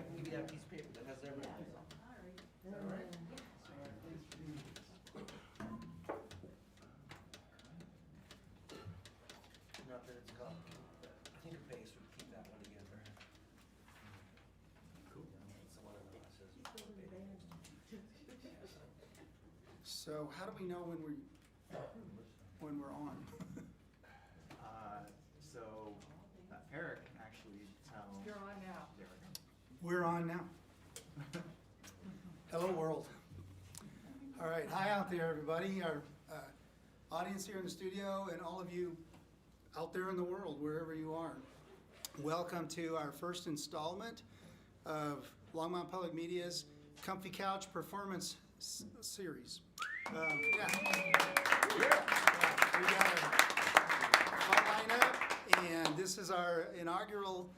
can give you that piece of paper that has everything. Is that all right? Not that it's complicated, but I think a base would keep that one together. Cool. It's the one in the says. So how do we know when we're on? So Eric can actually tell. You're on now. There we go. We're on now. Hello, world. All right, hi out there, everybody. Our audience here in the studio and all of you out there in the world, wherever you are. Welcome to our first installment of Longmont Public Media's Comfy Couch Performance Series. We got a fun lineup, and this is our inaugural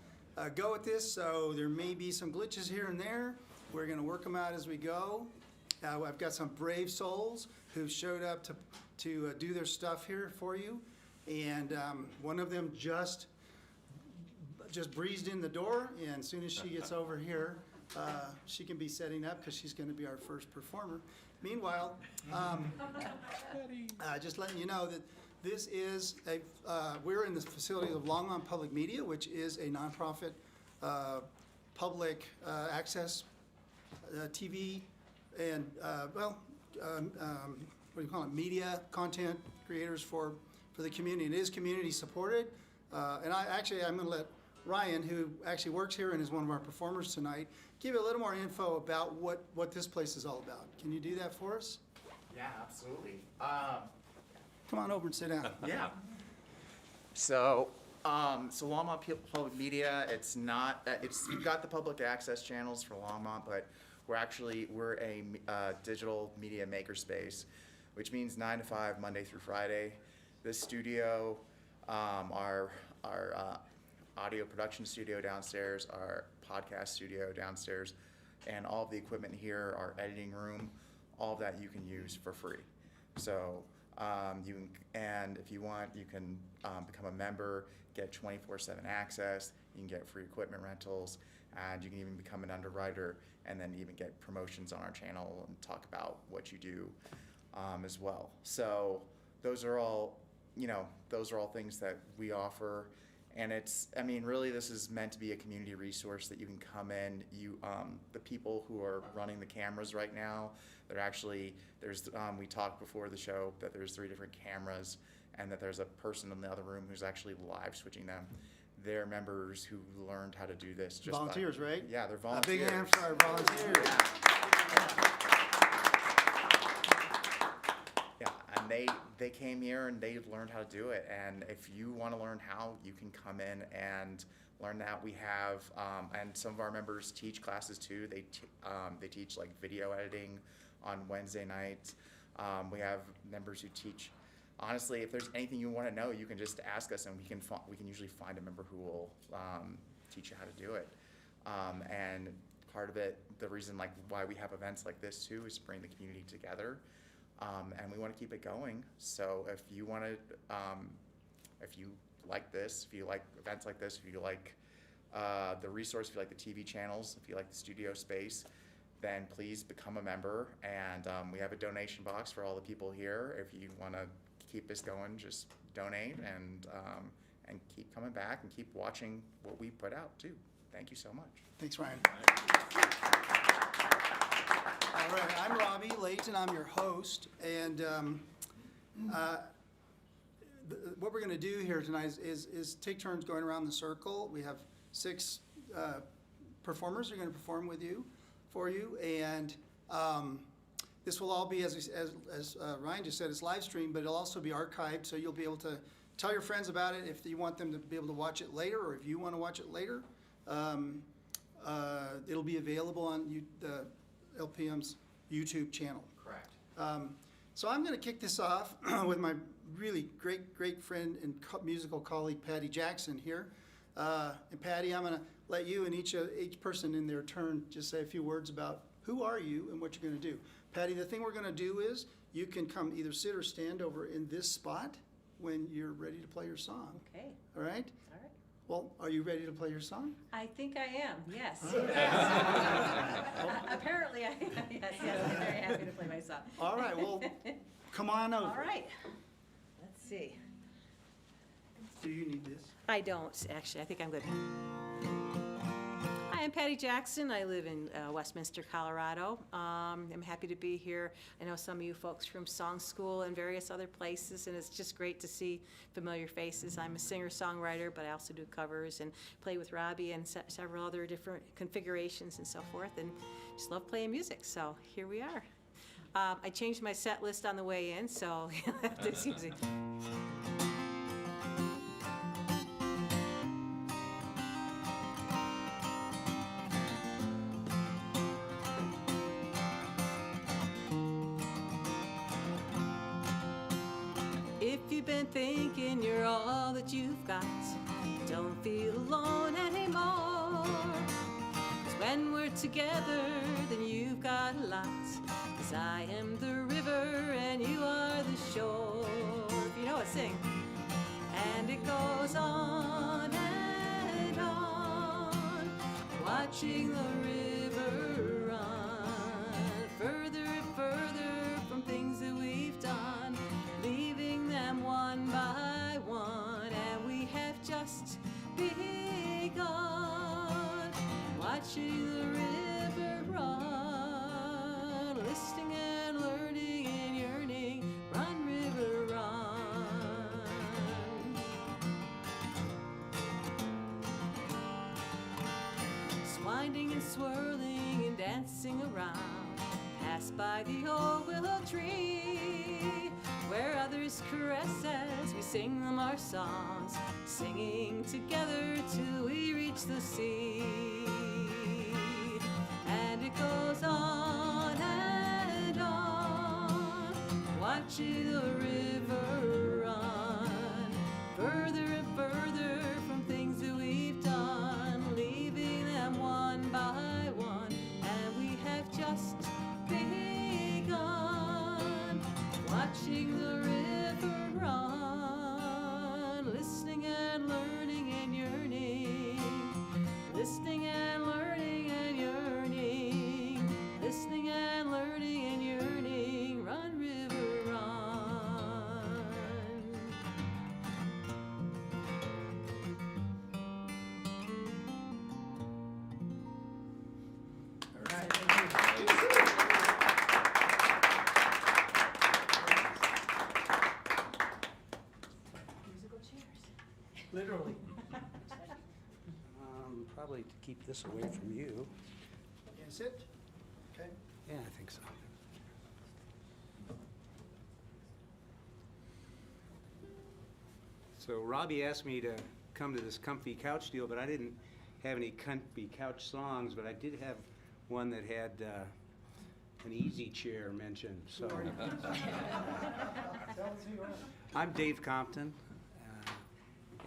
go at this, so there may be some glitches here and there. We're going to work them out as we go. I've got some brave souls who showed up to do their stuff here for you, and one of them just breezed in the door, and as soon as she gets over here, she can be setting up because she's going to be our first performer. Meanwhile, just letting you know that this is we're in the facility of Longmont Public Media, which is a nonprofit public access TV and what do you call it? Media content creators for the community. It is community supported, and I'm going to let Ryan, who actually works here and is one of our performers tonight, give you a little more info about what this place is all about. Can you do that for us? Yeah, absolutely. Come on over and sit down. Yeah. So Longmont Public Media, we've got the public access channels for Longmont, but we're a digital media makerspace, which means 9 to 5, Monday through Friday. This studio, our audio production studio downstairs, our podcast studio downstairs, and all of the equipment here, our editing room, all of that you can use for free. So and if you want, you can become a member, get 24/7 access. You can get free equipment rentals, and you can even become an underwriter, and then even get promotions on our channel and talk about what you do as well. So those are all things that we offer. And really this is meant to be a community resource that you can come in. The people who are running the cameras right now, we talked before the show that there's 3 different cameras and that there's a person in the other room who's actually live switching them. They're members who learned how to do this. Volunteers, right? Yeah, they're volunteers. A big hand for our volunteers. Yeah, and they came here and they learned how to do it. And if you want to learn how, you can come in and learn that. We have, and some of our members teach classes too. They teach like video editing on Wednesday nights. We have members who teach. Honestly, if there's anything you want to know, you can just ask us, and we can usually find a member who will teach you how to do it. And part of it, the reason why we have events like this too, is to bring the community together. And we want to keep it going. So if you want to, if you like this, if you like events like this, if you like the resource, if you like the TV channels, if you like the studio space, then please become a member. And we have a donation box for all the people here. If you want to keep this going, just donate and keep coming back and keep watching what we put out too. Thank you so much. Thanks, Ryan. All right, I'm Robbie Layton. I'm your host, and what we're going to do here tonight is take turns going around the circle. We have 6 performers who are going to perform for you, and this will all be, as Ryan just said, it's live streamed, but it'll also be archived, so you'll be able to tell your friends about it if you want them to be able to watch it later, or if you want to watch it later. It'll be available on the LPM's YouTube channel. Correct. So I'm going to kick this off with my really great friend and musical colleague, Patty Jackson here. And Patty, I'm going to let you and each person in their turn just say a few words about who are you and what you're going to do. Patty, the thing we're going to do is you can come either sit or stand over in this spot when you're ready to play your song. Okay. All right? All right. Well, are you ready to play your song? I think I am, yes. Apparently I am, yes, I'm very happy to play my song. All right, well, come on over. All right, let's see. Do you need this? I don't, actually, I think I'm good. Hi, I'm Patty Jackson. I live in Westminster, Colorado. I'm happy to be here. I know some of you folks from Song School and various other places, and it's just great to see familiar faces. I'm a singer-songwriter, but I also do covers and play with Robbie and several other different configurations and so forth, and just love playing music, so here we are. I changed my set list on the way in, so you'll have to excuse me. If you've been thinking you're all that you've got, don't feel alone anymore. 'Cause when we're together, then you've got a lot. 'Cause I am the river and you are the shore. If you know it, sing. And it goes on and on, watching the river run further and further from things that we've done, leaving them one by one, and we have just begun. Watching the river run, listening and learning and yearning, run river run. Winding and swirling and dancing around, pass by the old willow tree, where others caress as we sing them our songs, singing together till we reach the sea. And it goes on and on, watching the river run further and further from things that we've done, leaving them one by one, and we have just begun. Watching the river run, listening and learning and yearning, listening and learning and yearning, listening and learning and yearning, run river run. All right, thank you. Musical chairs. Literally. Probably to keep this away from you. Is it? Okay. Yeah, I think so. So Robbie asked me to come to this comfy couch deal, but I didn't have any comfy couch songs, but I did have one that had an easy chair mentioned. So I'm Dave Compton,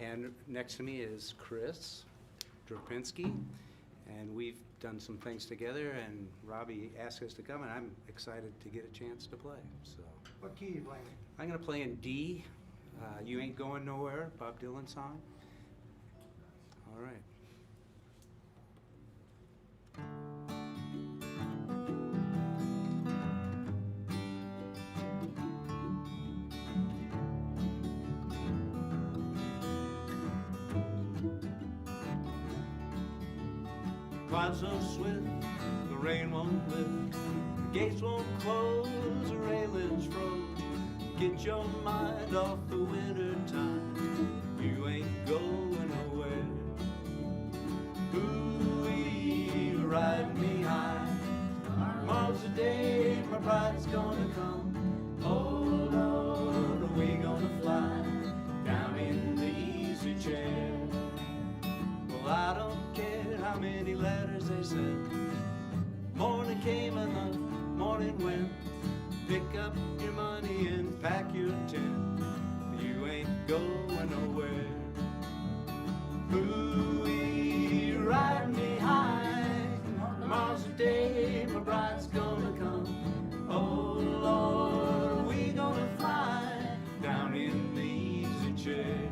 and next to me is Chris Dropinski, and we've done some things together, and Robbie asked us to come, and I'm excited to get a chance to play. So What key are you playing? I'm gonna play in D, You Ain't Going Nowhere, Bob Dylan song. All right. Clouds so swift, the rain won't lift, the gates won't close, the railings froze. Get your mind off the winter time, you ain't going nowhere. Ooh-wee, ride me high, tomorrow's the day my bride's gonna come. Oh Lord, are we gonna fly down in the easy chair? Well, I don't care how many letters they sent. Morning came and the morning went. Pick up your money and pack your tent. You ain't going nowhere. Ooh-wee, ride me high. Tomorrow's the day my bride's gonna come. Oh Lord, are we gonna fly down in the easy chair?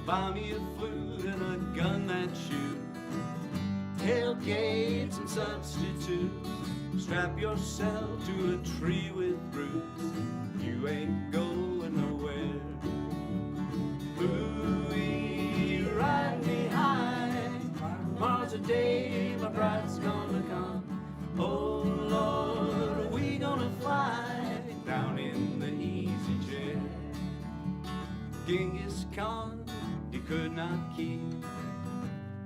buy me a flute and a gun that shoots, tailgates and substitutes. Strap yourself to a tree with roots. You ain't going nowhere. Ooh-wee, ride me high. Tomorrow's the day my bride's gonna come. Oh Lord, are we gonna fly down in the easy chair? Genghis Khan, he could not keep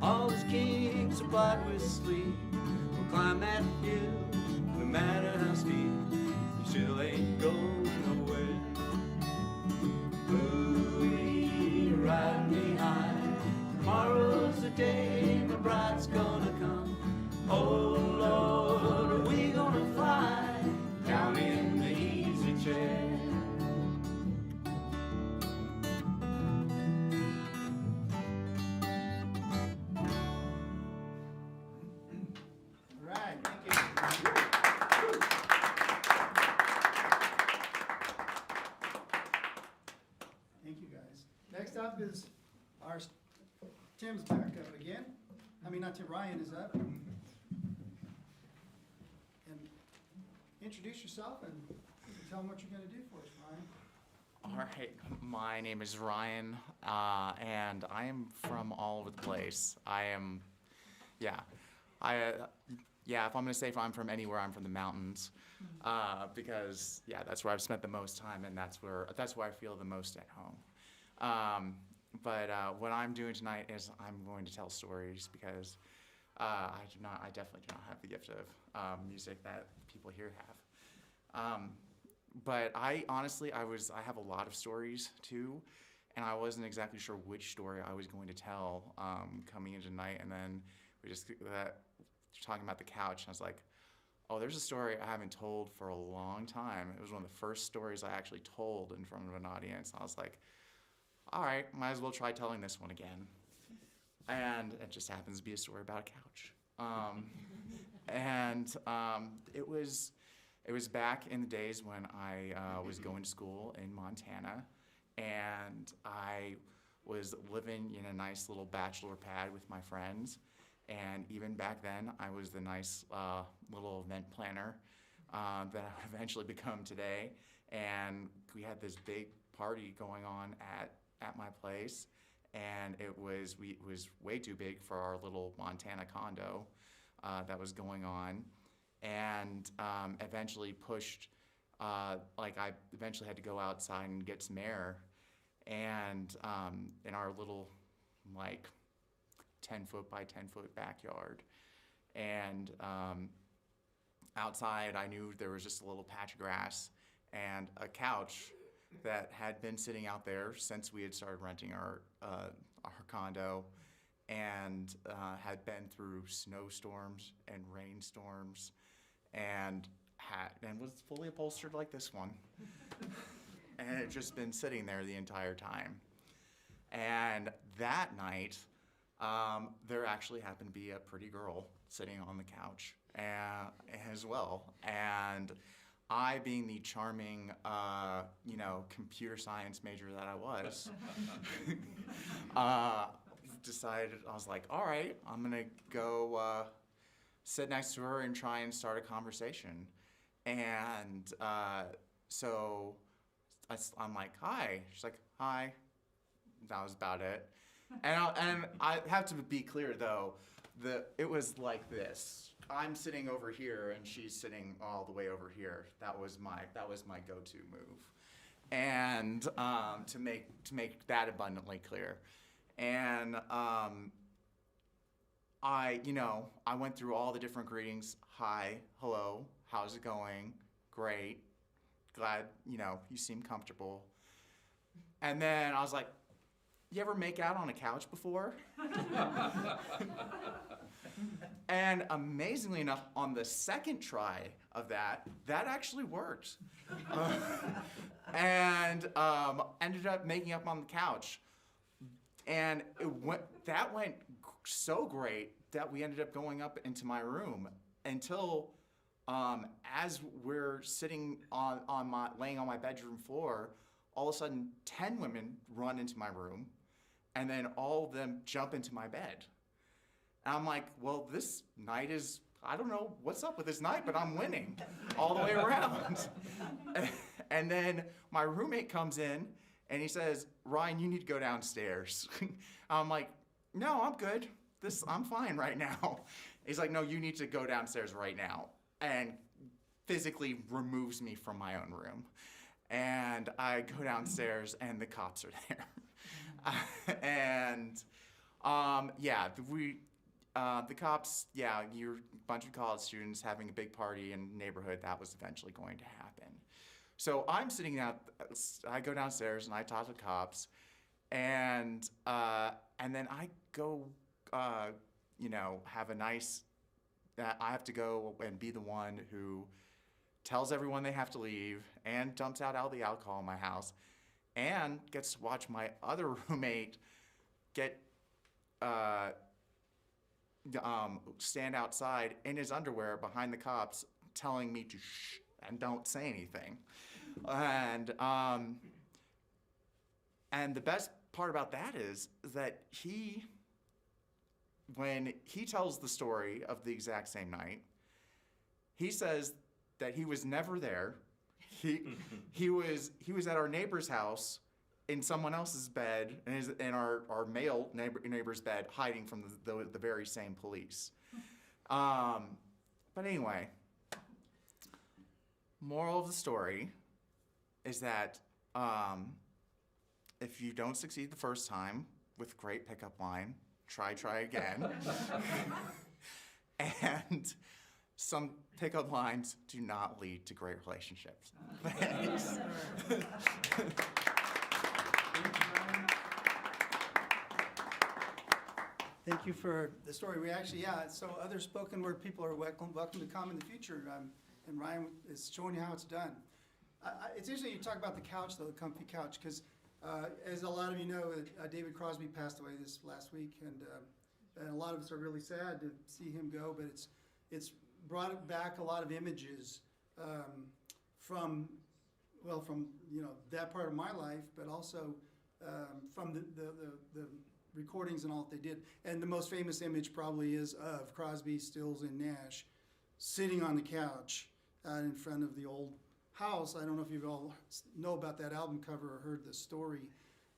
all his kings supplied with sleep. We'll climb that hill, no matter how steep, you still ain't going nowhere. Ooh-wee, ride me high. Tomorrow's the day my bride's gonna come. Oh Lord, are we gonna fly down in the easy chair? All right, thank you. Thank you, guys. Next up is our, Tim's back up again. I mean, not Tim, Ryan is up. And introduce yourself and tell them what you're gonna do for us, Ryan. All right, my name is Ryan, and I am from all over the place. If I'm gonna say if I'm from anywhere, I'm from the mountains, because that's where I've spent the most time, and that's where I feel the most at home. But what I'm doing tonight is I'm going to tell stories because I definitely do not have the gift of music that people here have. But I honestly, I have a lot of stories too, and I wasn't exactly sure which story I was going to tell coming in tonight. And then we just talking about the couch, and I was like, oh, there's a story I haven't told for a long time. It was one of the first stories I actually told in front of an audience. I was like, all right, might as well try telling this one again. And it just happens to be a story about a couch. It was back in the days when I was going to school in Montana, and I was living in a nice little bachelor pad with my friends. And even back then, I was the nice little event planner that I would eventually become today. And we had this big party going on at my place, and it was way too big for our little Montana condo that was going on. And eventually I eventually had to go outside and get some air. And in our little 10-foot by 10-foot backyard. And outside, I knew there was just a little patch of grass and a couch that had been sitting out there since we had started renting our condo, and had been through snowstorms and rainstorms, and was fully upholstered like this one. And it had just been sitting there the entire time. And that night, there actually happened to be a pretty girl sitting on the couch as well. And I, being the charming, computer science major that I was, decided, I was like, all right, I'm gonna go sit next to her and try and start a conversation. And so I'm like, hi. She's like, hi. That was about it. And I have to be clear though, it was like this. I'm sitting over here and she's sitting all the way over here. That was my go-to move. And to make that abundantly clear. And I went through all the different greetings. Hi, hello, how's it going? Great. Glad, you seem comfortable. And then I was like, you ever make out on a couch before? And amazingly enough, on the second try of that actually worked. And ended up making up on the couch. And that went so great that we ended up going up into my room until as we're sitting laying on my bedroom floor, all of a sudden 10 women run into my room and then all of them jump into my bed. And I'm like, well, this night is, I don't know what's up with this night, but I'm winning all the way around. And then my roommate comes in and he says, Ryan, you need to go downstairs. I'm like, no, I'm good. I'm fine right now. He's like, no, you need to go downstairs right now. And physically removes me from my own room. And I go downstairs and the cops are there. And yeah, the cops, yeah, you're a bunch of college students having a big party in a neighborhood, that was eventually going to happen. So I'm sitting out, I go downstairs and I talk to the cops, and then I go, have a nice, I have to go and be the one who tells everyone they have to leave and dumps out all the alcohol in my house and gets to watch my other roommate get, stand outside in his underwear behind the cops telling me to shh and don't say anything. And the best part about that is that when he tells the story of the exact same night, he says that he was never there. He was at our neighbor's house in someone else's bed, in our male neighbor's bed, hiding from the very same police. But anyway, moral of the story is that if you don't succeed the first time with great pickup line, try again. And some pickup lines do not lead to great relationships. Thanks. Thank you for the story. We actually, so other spoken word people are welcome to come in the future, and Ryan is showing you how it's done. It's interesting you talk about the couch, though, the comfy couch, because as a lot of you know, David Crosby passed away this last week, and a lot of us are really sad to see him go, but it's brought back a lot of images from that part of my life, but also from the recordings and all that they did. And the most famous image probably is of Crosby, Stills, and Nash sitting on the couch in front of the old house. I don't know if you all know about that album cover or heard the story,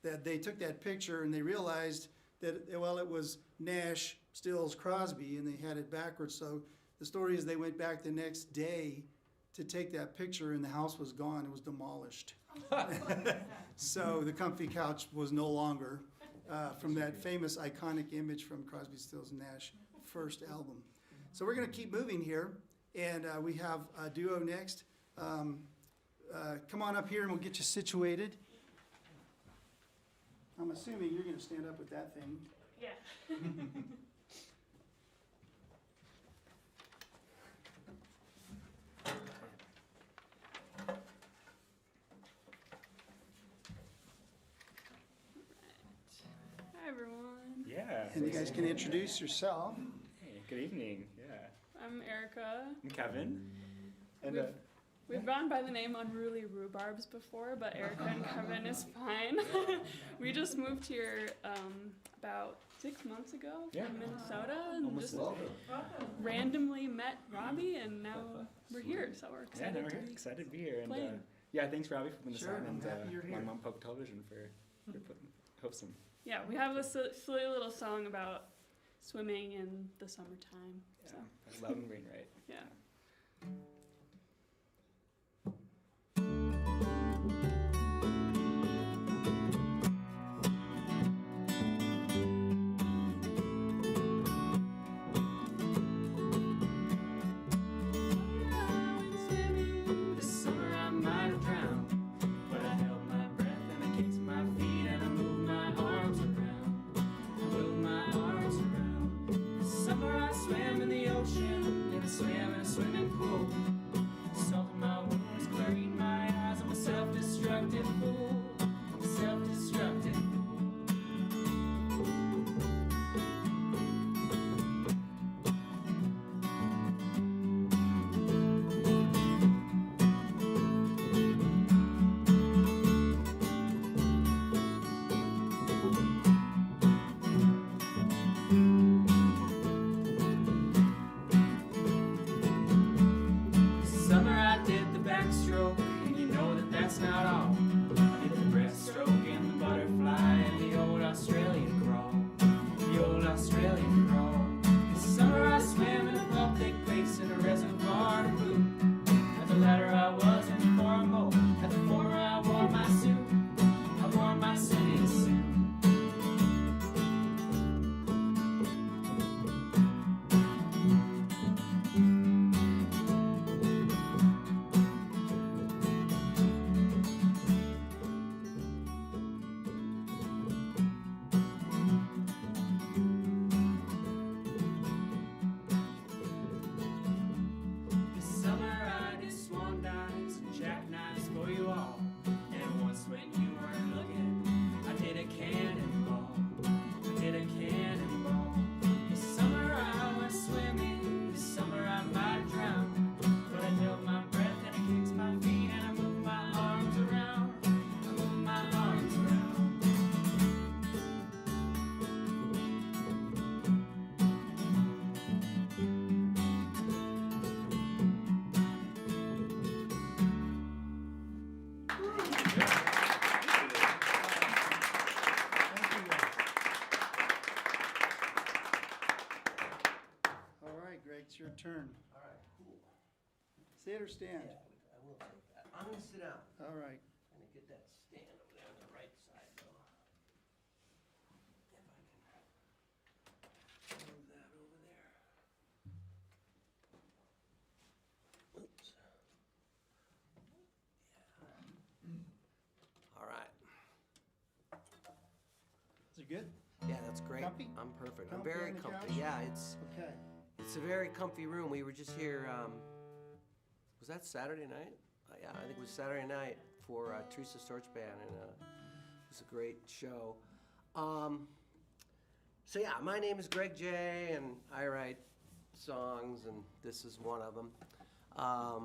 that they took that picture and they realized that, well, it was Nash, Stills, Crosby, and they had it backwards. So the story is they went back the next day to take that picture, and the house was gone. It was demolished. So the comfy couch was no longer from that famous iconic image from Crosby, Stills, and Nash first album. So we're going to keep moving here, and we have a duo next. Come on up here and we'll get you situated. I'm assuming you're going to stand up with that thing. Yeah. Hi, everyone. Yeah. And you guys can introduce yourself. Hey, good evening. Yeah. I'm Erica. I'm Kevin. And We've gone by the name Unruly Rhubarbs before, but Erica and Kevin is fine. We just moved here about 6 months ago from Minnesota, and just randomly met Robbie, and now we're here, so we're excited to be excited to be here. And playing. yeah, thanks Robbie for putting this Sure, on, I'm and happy you're here. Longmont Public Television for hosting. Yeah, we have this silly little song about swimming in the summertime. Yeah, So loud and green, right? yeah. This summer I might have drowned, but I held my breath and I kicked my feet and I moved my arms around. I moved my arms around. This summer I swam in the ocean and I swam in a swimming pool. Salted my wounds, clearing my eyes. I'm a self-destructive fool. I'm a self-destructive fool. turn. All right, cool. Sit or stand? Yeah, I will take that. I'm gonna sit down. All right. I'm gonna get that stand over there on the right side, though. If I can move that over there. Oops. Yeah. All right. Is it good? Yeah, that's great. Comfy? I'm perfect. I'm Comfy very on the comfy. couch? Yeah, it's Okay. a very comfy room. We were just here. Was that Saturday night? Yeah, I think it was Saturday night for Teresa Storch Band, and it was a great show. So yeah, my name is Greg J, and I write songs, and this is one of them. A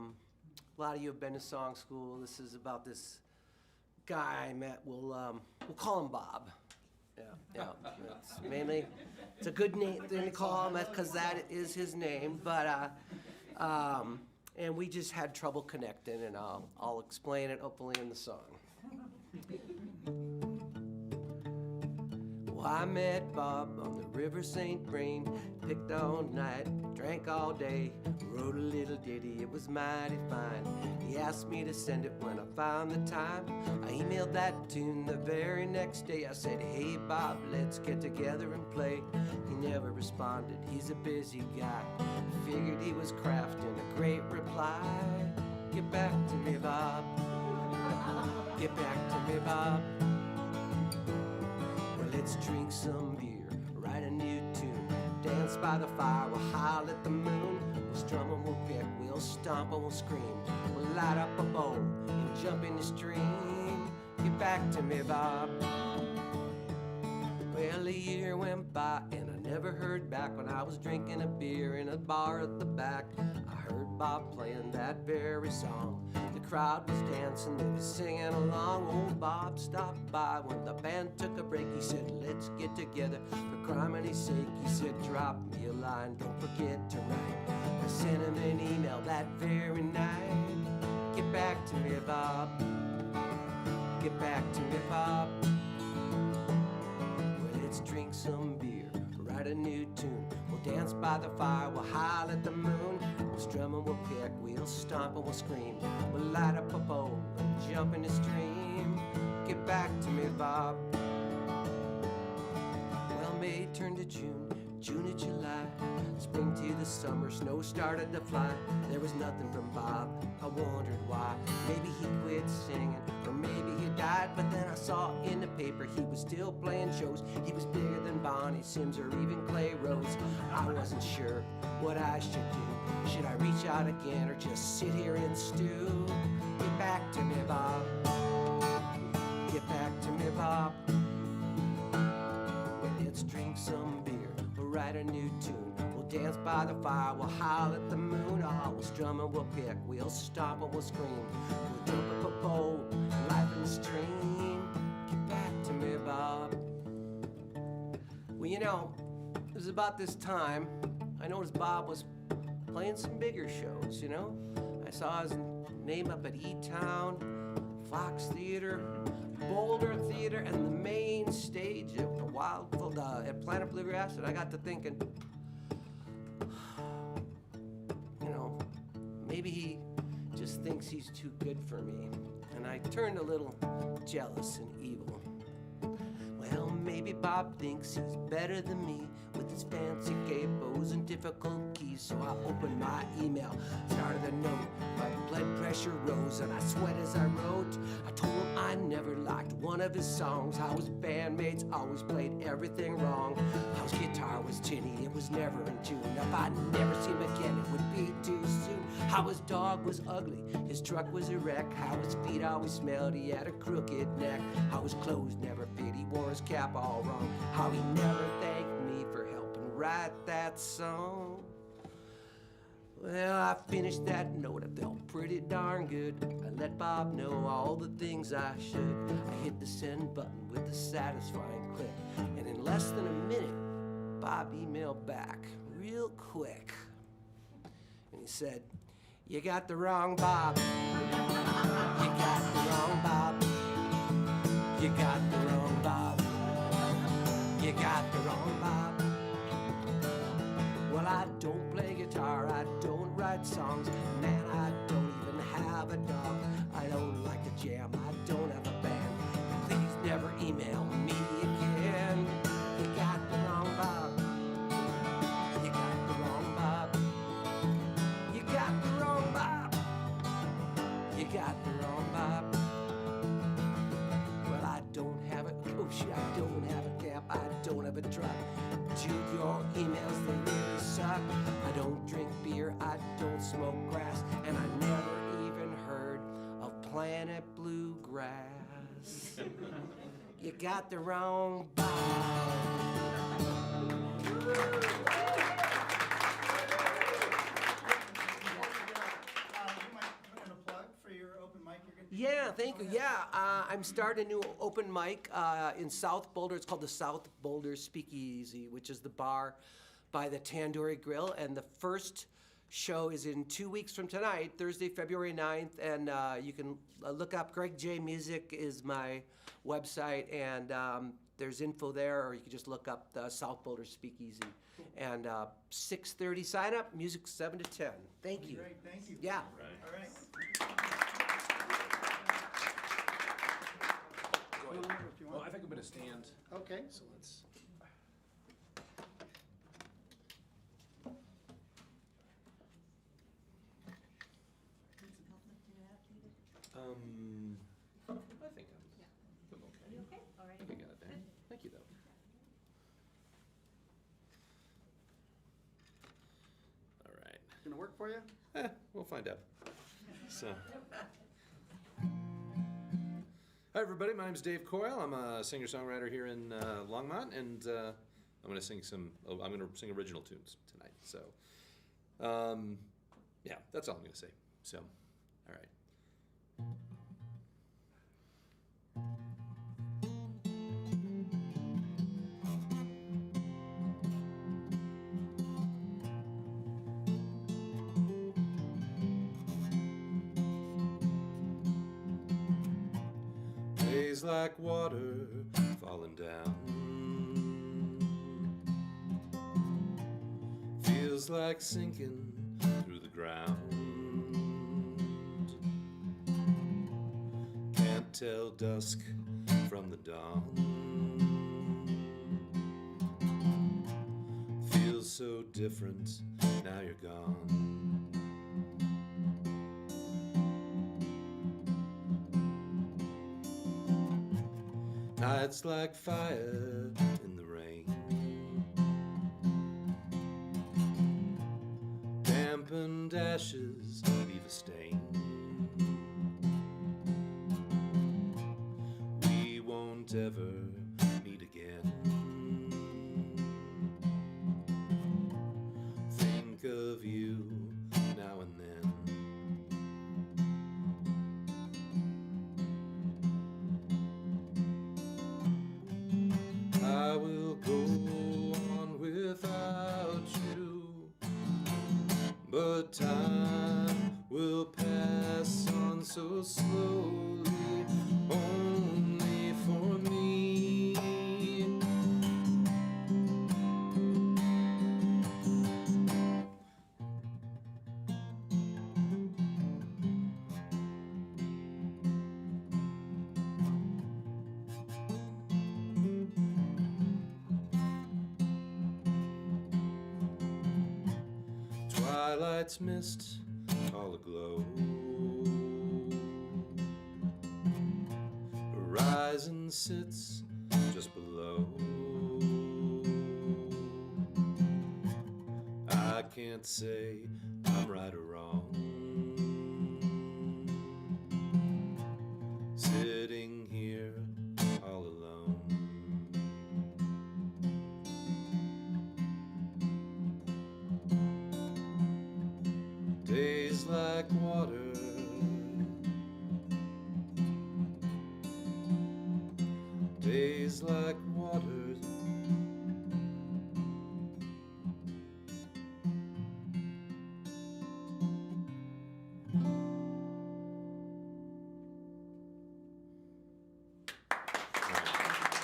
lot of you have been to song school. This is about this guy I met. We'll call him Bob. Yeah. It's a good name thing to call him because that is his name. But and we just had trouble connecting, and I'll explain it hopefully in the song. Well, I met Bob on the River St. Vrain, picked all night, drank all day, wrote a little ditty, it was mighty fine. He asked me to send it when I found the time. I emailed that tune the very next day. I said, hey Bob, let's get together and play. He never responded, he's a busy guy. Figured he was crafting a great reply. Get back to me, Bob. Get back to me, Bob. Let's drink some beer, write a new tune, dance by the fire, we'll howl at the moon. We'll strum and we'll pick, we'll stomp and we'll scream. We'll light up a bowl and jump in the stream. Get back to me, Bob. Well, a year went by and I never heard back. When I was drinking a beer in a bar at the back, I heard Bob playing that very song. The crowd was dancing, they was singing along. Old Bob stopped by when the band took a break. He said, let's get together for criminity's sake. He said, drop me a line, don't forget to write. I sent him an email that very night. Get back to me, Bob. Get back to me, Bob. Let's drink some beer, write a new tune. We'll dance by the fire, we'll howl at the moon. We'll strum and we'll pick, we'll stomp and we'll scream. We'll light up a bowl and jump in the stream. Get back to me, Bob. Well, May turned to June, June to July. Spring to the summer, snow started to fly. There was nothing from Bob, I wondered why. Maybe he quit singing, or maybe he died. But then I saw in the paper he was still playing shows. He was bigger than Bonnie Sims or even Clay Rose. I wasn't sure what I should do. Should I reach out again or just sit here and stew? Get back to me, Bob. Get back to me, Bob. Well, let's drink some beer, we'll write a new tune. We'll dance by the fire, we'll howl at the moon. Oh, we'll strum and we'll pick, we'll stomp and we'll scream. We'll jump up a pole, life in the stream. Get back to me, Bob. Well, you know, it was about this time I noticed Bob was playing some bigger shows, you know? I saw his name up at E-Town, Fox Theater, Boulder Theater, and the main stage at at Planet Bluegrass, and I got to thinking, you know, maybe he just thinks he's too good for me, and I turned a little jealous and evil. Well, maybe Bob thinks he's better than me with his fancy capos and difficult keys. So I opened my email, started a note. My blood pressure rose and I sweat as I wrote. I told him I never liked one of his songs. How his bandmates always played everything wrong. How his guitar was tinny, it was never in tune. If I'd never see him again, it would be too soon. How his dog was ugly, his truck was a wreck. How his feet always smelled, he had a crooked neck. How his clothes never fit, he wore his cap all wrong. How he never thanked me for helping write that song. Well, I finished that note, I felt pretty darn good. I let Bob know all the things I should. I hit the send button with a satisfying click. And in less than a minute, Bob emailed back real quick. And he said, you got the wrong Bob. You got the wrong Bob. You got the wrong Bob. You got the wrong Bob. Well, I don't play guitar, I write songs. Man, I don't even have a dog. I don't like to jam, I don't have a band. Please never email me again. You got the wrong Bob. You got the wrong Bob. You got the wrong Bob. You got the wrong Bob. Well, I don't have a coach, I don't have a cap, I don't have a truck. Dude, your emails, they really suck. I don't drink beer, I don't smoke grass, and I never even heard of Planet Bluegrass. You got the wrong Bob. You might put in a plug for your open mic you're gonna do? Yeah, thank you. Yeah, I'm starting a new open mic in South Boulder. It's called the South Boulder Speakeasy, which is the bar by the Tandoori Grill. And the first show is in 2 weeks from tonight, Thursday, February 9th. And you can look up Greg J Music is my website, and there's info there, or you can just look up the South Boulder Speakeasy. And 6:30 sign up, music 7 to 10. Thank you. Great, thank you. Yeah. All right. Go Come ahead. on over if you Well, want. I think I'm gonna stand, Okay. so let's. I think I'm okay. Are you okay? All right. I think I got it there. Thank you, though. All right. Gonna work for you? We'll find out. So. Hi, everybody. My name's Dave Coyle. I'm a singer-songwriter here in Longmont, and I'm gonna sing I'm gonna sing original tunes tonight. So, yeah, that's all I'm gonna say. So, all right. Days like water falling down. Feels like sinking through the ground. Can't tell dusk from the dawn. Feels so different now you're gone. Nights like fire in the rain. Dampened ashes leave a stain. We won't ever meet again. Think of you now and then. I will go on without you, but time will pass on so slowly, only for me. Twilight's mist all aglow. Horizon sits just below. I can't say I'm right or wrong. Sitting here all alone. Days like water. Days like water.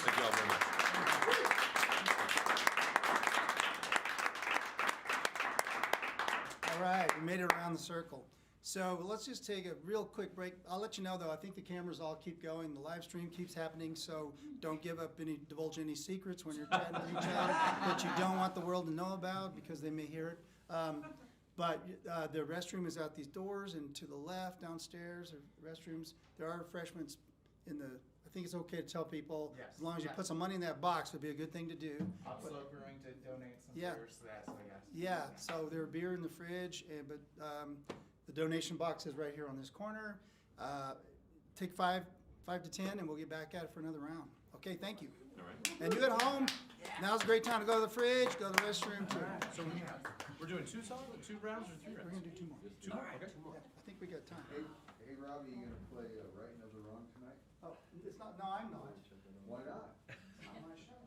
Thank you all very much. All right, we made it around the circle. So let's just take a real quick break. I'll let you know though, I think the cameras all keep going. The live stream keeps happening, so don't divulge any secrets when you're chatting with each other that you don't want the world to know about because they may hear it. But the restroom is out these doors, and to the left downstairs are restrooms. There are refreshments in the, I think it's okay to tell people, Yes, as long as you yes. put some money in that box, would be a good thing to do. Upslope Brewing to donate some Yeah. beers to that, so yes. Yeah, so there's beer in the fridge, but the donation box is right here on this corner. Take five to 10, and we'll get back at it for another round. Okay, thank you. All right. And you at home, now's a great time to go to the fridge, go to the restroom too. So we're doing 2 songs, 2 rounds, or 3 rounds? We're gonna do 2 more. 2 more. Okay. Yeah, I think we got time. Hey, Robbie, you gonna play Right Never Wrong tonight? Oh, it's not, no, I'm not. Why not? It's not my show.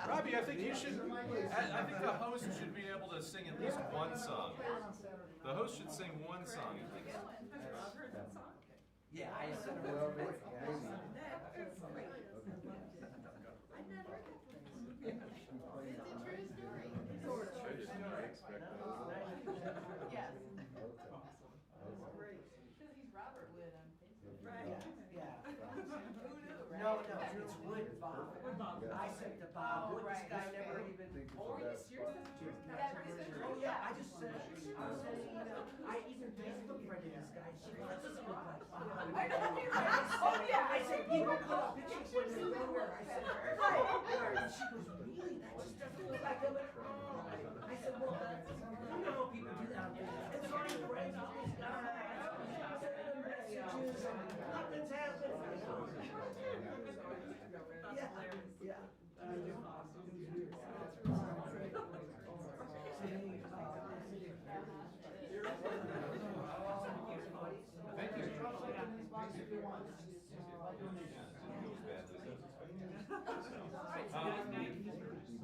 Robbie, I think you should. I think the host should be able to sing at least one song. The host should sing one song. At least. Yeah, I said Well, maybe. No, it's Wood Bob. I said to Bob, Wood, this guy never even. Oh, are you serious? Oh, yeah, I just said, I even Facebook friended this guy. She goes, that doesn't look like Bob. Oh, yeah. I said, you don't put up pictures when they're nowhere. I said, where? And she goes, really? That just doesn't look like him at all. I said, well, you know, people do that. And so I'm friends with this guy. Sending him messages, and nothing's happening. Yeah. Thank you.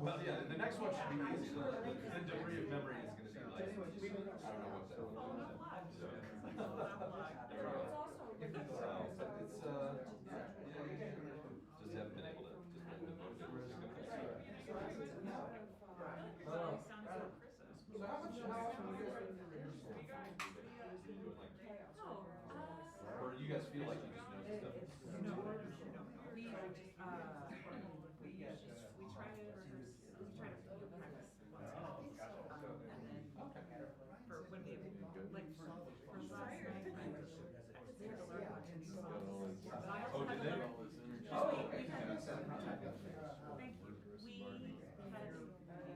Well, yeah, the next one should be easy. The degree of memory is going to be like, I don't know what that one is. So, there we go. So, but it's, just haven't been able to, just haven't been motivated to pick up that song. So how much, or you guys feel like you just know this stuff? We try to practice once a month. And then for when we, like for last night, I was there to learn what new songs. But I also Oh, did have they? Thank you. We had,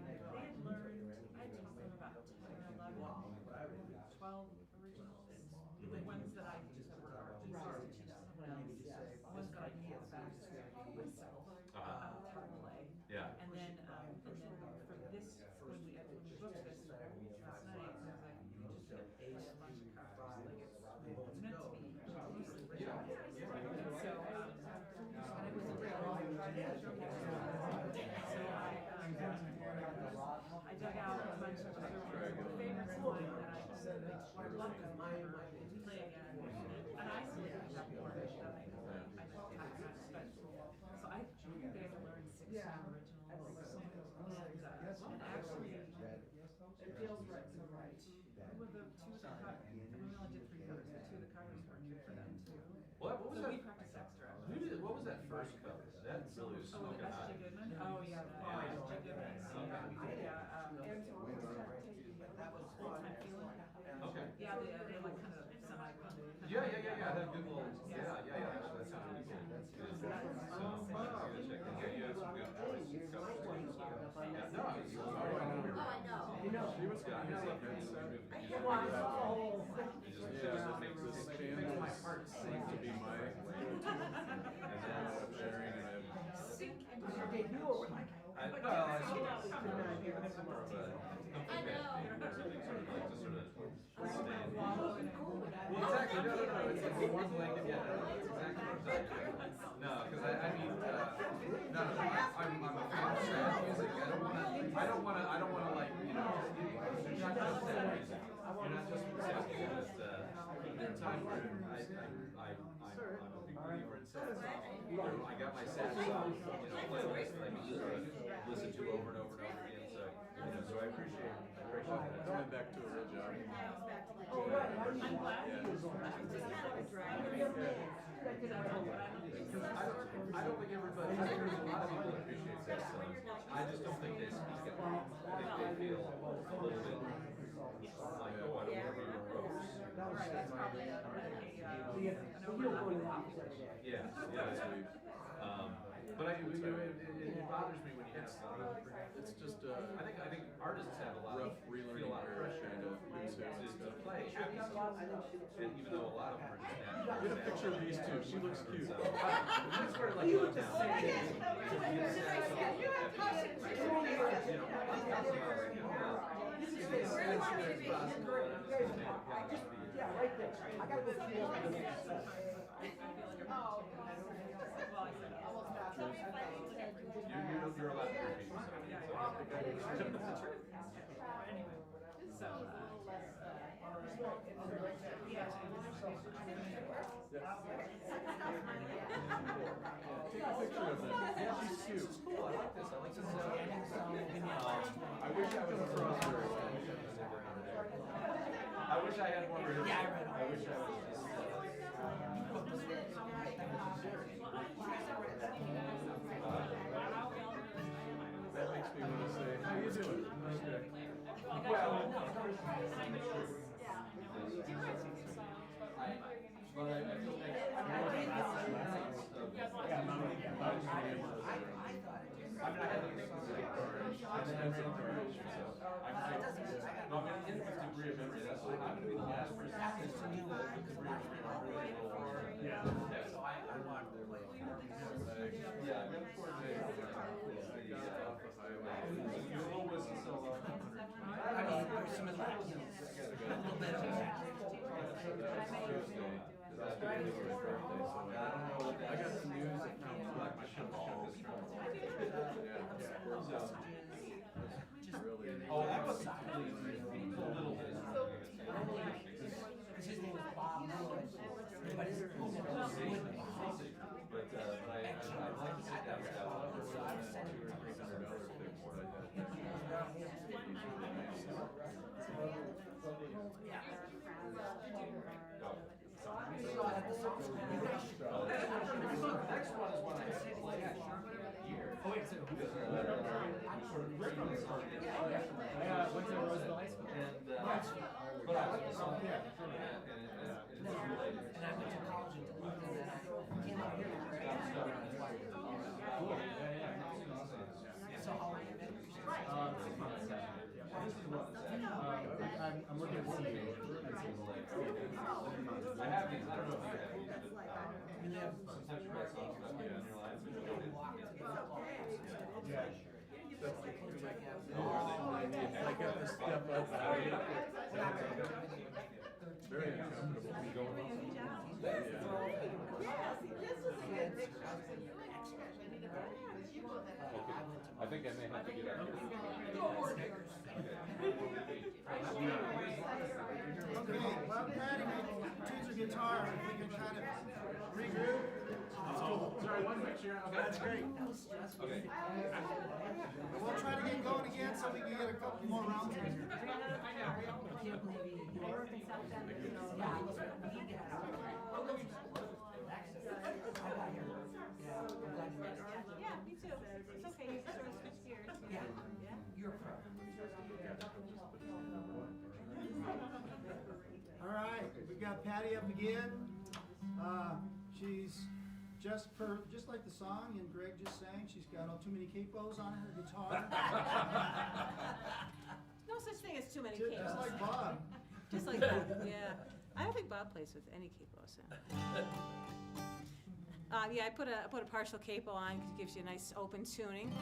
they had learned, I had taught them about 10 or 11, 12 originals. The ones that I just were easier to teach someone else, ones that I knew about myself, how to play. Yeah. And then for this, when we booked this last night, I was like, you just get a bunch of cars, like it's meant to be loosely original. And so, but it was a real, so I dug out a bunch of other favorites of mine that I just love to play again. And I still have that more that so I think they had to learn 6 originals or something. And actually, it feels right. With the 2 that cut, I mean, we only did 3 covers, but 2 of the covers were new for them too. What was So that? we practiced extra. What was that first cover? That really was Oh, smoking that's hot. J. Goodman? Oh, yeah, S.J. Goodman. That was Full-Time Feeling. Okay. Yeah, they like kind of semi-punk. Yeah. That good little. Yeah. Actually, that sounds really cool. So, I'm gonna check that. Yeah, you have some good covers. Yeah, no, I know. You know. She was good. He was good. Yeah, makes this makes my heart sing to be my sharing and Sink into your debut or like. I know. It's more of a comfort band thing. Sort of like to sort of stand. Well, exactly. No. It's like the one blanket. Yeah, that's exactly what I'm talking about. No, because I mean, no. I'm a fan of sad music. I don't want to like, you know, you're not just sad music. You're not just sad music. Just there are times where I'm a big believer in sad songs. I got my sad songs in a playlist that I can sort of listen to over and over and over again. So, you know, so I appreciate that. Coming back to a real job. Oh, right, I'm glad Yeah. you was on. Just kind of a drag. I don't think everybody, I think there's a lot of people that appreciate that stuff. I just don't think they speak it. I think they feel a little bit like, oh, I don't want to be gross. Right, that's probably an Yeah, yeah. But it bothers me when you have, it's just, I think artists have a lot of, feel a lot of pressure to play happy songs. And even though a lot of them are just happy. Get a picture of these two, she looks cute. Sort of like You look the down. same. You have passion. Where do you want me to be? Yeah, right there. I gotta go see you. Oh. You're allowed to repeat yourself. Take a picture of them. Yeah, she's cute. This is cool. I like this. I like this. I wish I was across her. I wish I had more rehearsal. I wish I was just. That makes me want to say, how you doing? Okay. Well, but I feel I mean, I had to think this is expensive courage, so I'm an infinite degree of memory. That's like, I'm going to be the last person to degree of memory. Yeah. So I want to play. Yeah, I'm going to coordinate off the highway. You're always so I mean, there's some of that, a little bit of that. I got some news that comes like my ship is really. Oh, that was a little bit. His name was Bob Miller, but his name was Wood Bob. But I like to sit down with that. So I sent him Next one is one I have to play here. Oh, wait, so went to Roseville High School. But I went to some, and I went to college in Duluth, and then I came out here. Cool. So how long have you been? 6 months. I'm working at CU. I have these, I don't know if you have these, but You live some such great songs about me on your lives. Yeah. I got this step up. Very uncomfortable. We going on. I think I may have to get out. Okay, well, Patty tunes her guitar, if we can kind of regroup. Sorry, one picture. Okay, that's great. Okay. We'll try to get going again so we can get a couple more rounds in here. Yeah, me too. It's okay, you can sort of switch gears. Yeah, you're a pro. All right, we've got Patty up again. She's just like the song and Greg just sang, she's got all too many capos on her guitar. No such thing as too many Just capos. like Bob. Just like that, yeah. I don't think Bob plays with any capos. Yeah, I put a partial capo on because it gives you a nice open tuning.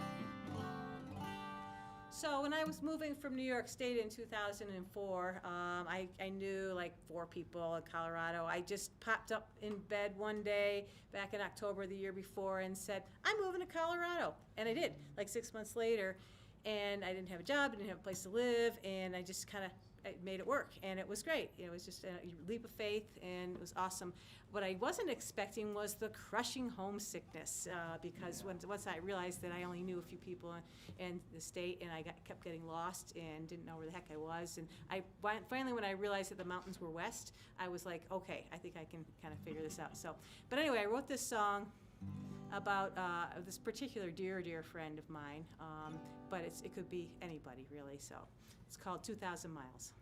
So when I was moving from New York State in 2004, I knew like 4 people in Colorado. I just popped up in bed one day back in October the year before and said, I'm moving to Colorado. And I did, like 6 months later. And I didn't have a job, I didn't have a place to live, and I just kind of, I made it work, and it was great. It was just a leap of faith, and it was awesome. What I wasn't expecting was the crushing homesickness, because once I realized that I only knew a few people in the state, and I kept getting lost and didn't know where the heck I was. And finally, when I realized that the mountains were west, I was like, okay, I think I can kind of figure this out. So, but anyway, I wrote this song about this particular dear friend of mine, but it could be anybody, really. So it's called 2,000 Miles.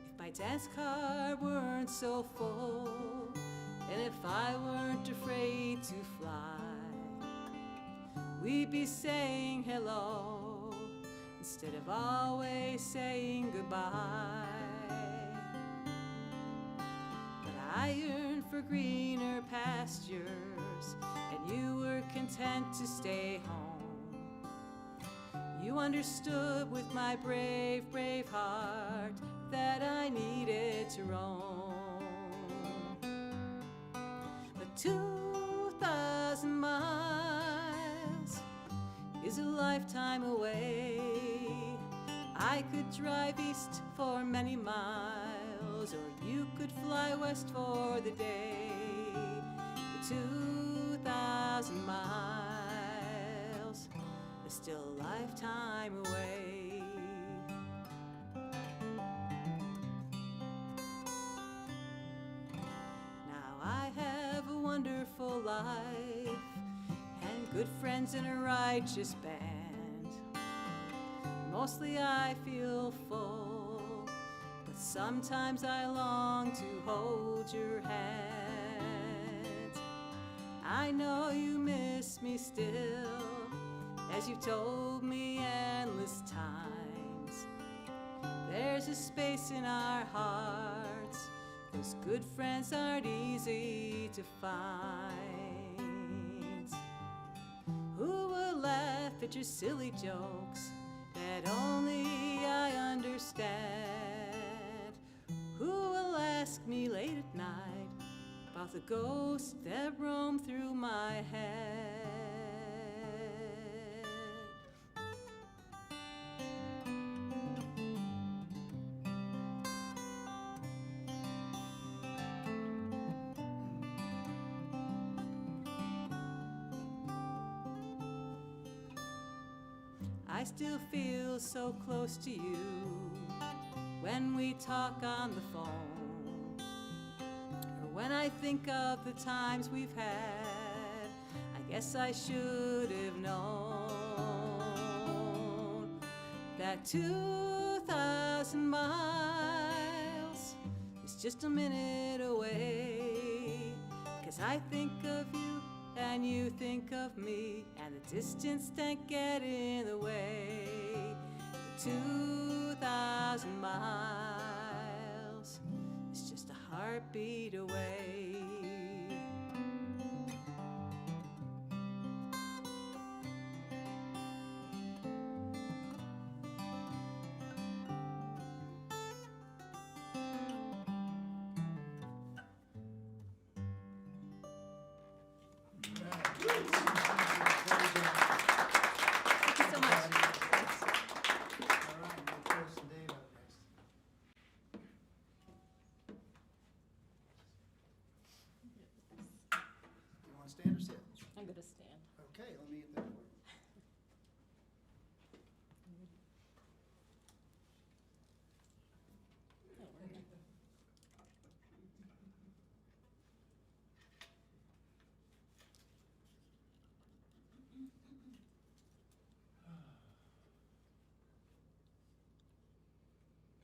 If my dance card weren't so full, and if I weren't afraid to fly, we'd be saying hello instead of always saying goodbye. But I yearned for greener pastures, and you were content to stay home. You understood with my brave heart that I needed to roam. 2,000 miles is a lifetime away. I could drive east for many miles, or you could fly west for the day. But 2,000 miles is still a lifetime away. Now I have a wonderful life and good friends in a righteous band. Mostly I feel full, but sometimes I long to hold your hand. I know you miss me still, as you've told me endless times. There's a space in our hearts, those good friends aren't easy to find. Who will laugh at your silly jokes that only I understand? Who will ask me late at night about the ghosts that roam through my head? I still feel so close to you when we talk on the phone, or when I think of the times we've had. I guess I should have known that 2,000 miles is just a minute away. 'Cause I think of you and you think of me, and the distance can't get in the way. But 2,000 miles is just a heartbeat away. Thank you so much. All right, we'll Chris and Dave up next. You want to stand or sit? I'm gonna stand. Okay, let me get that for you.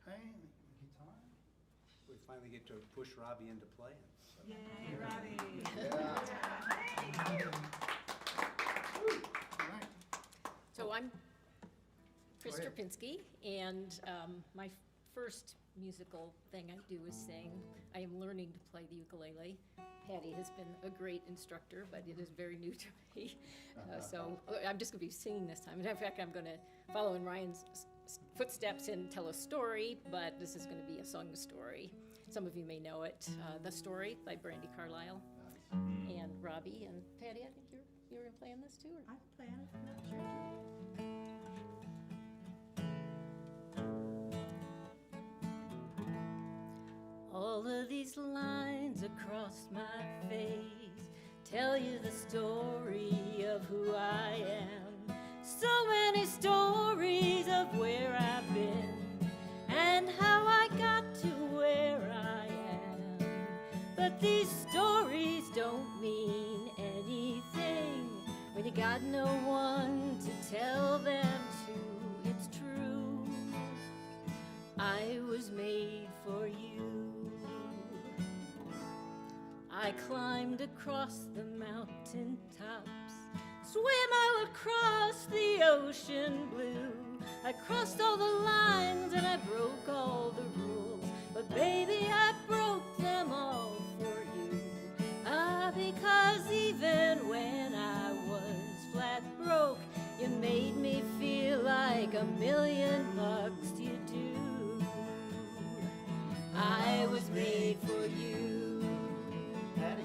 Okay, guitar. We finally get to push Robbie into playing. Yay, Robbie. All right. So I'm Chris Go ahead. Drapinski, and my first musical thing I do is sing. I am learning to play the ukulele. Patty has been a great instructor, but it is very new to me. So I'm just going to be singing this time. And in fact, I'm going to follow in Ryan's footsteps and tell a story, but this is going to be a sung story. Some of you may know it, The Story by Brandy Carlisle and Robbie and Patty. I think you're going to play on this too? Or? I plan it, I'm not sure. All of these lines across my face tell you the story of who I am. So many stories of where I've been and how I got to where I am. But these stories don't mean anything when you got no one to tell them to. It's true, I was made for you. I climbed across the mountain tops, swim I would cross the ocean blue. I crossed all the lines and I broke all the rules, but baby, I broke them all for you. Because even when I was flat broke, you made me feel like $1,000,000 you do. I was made for you. Patty.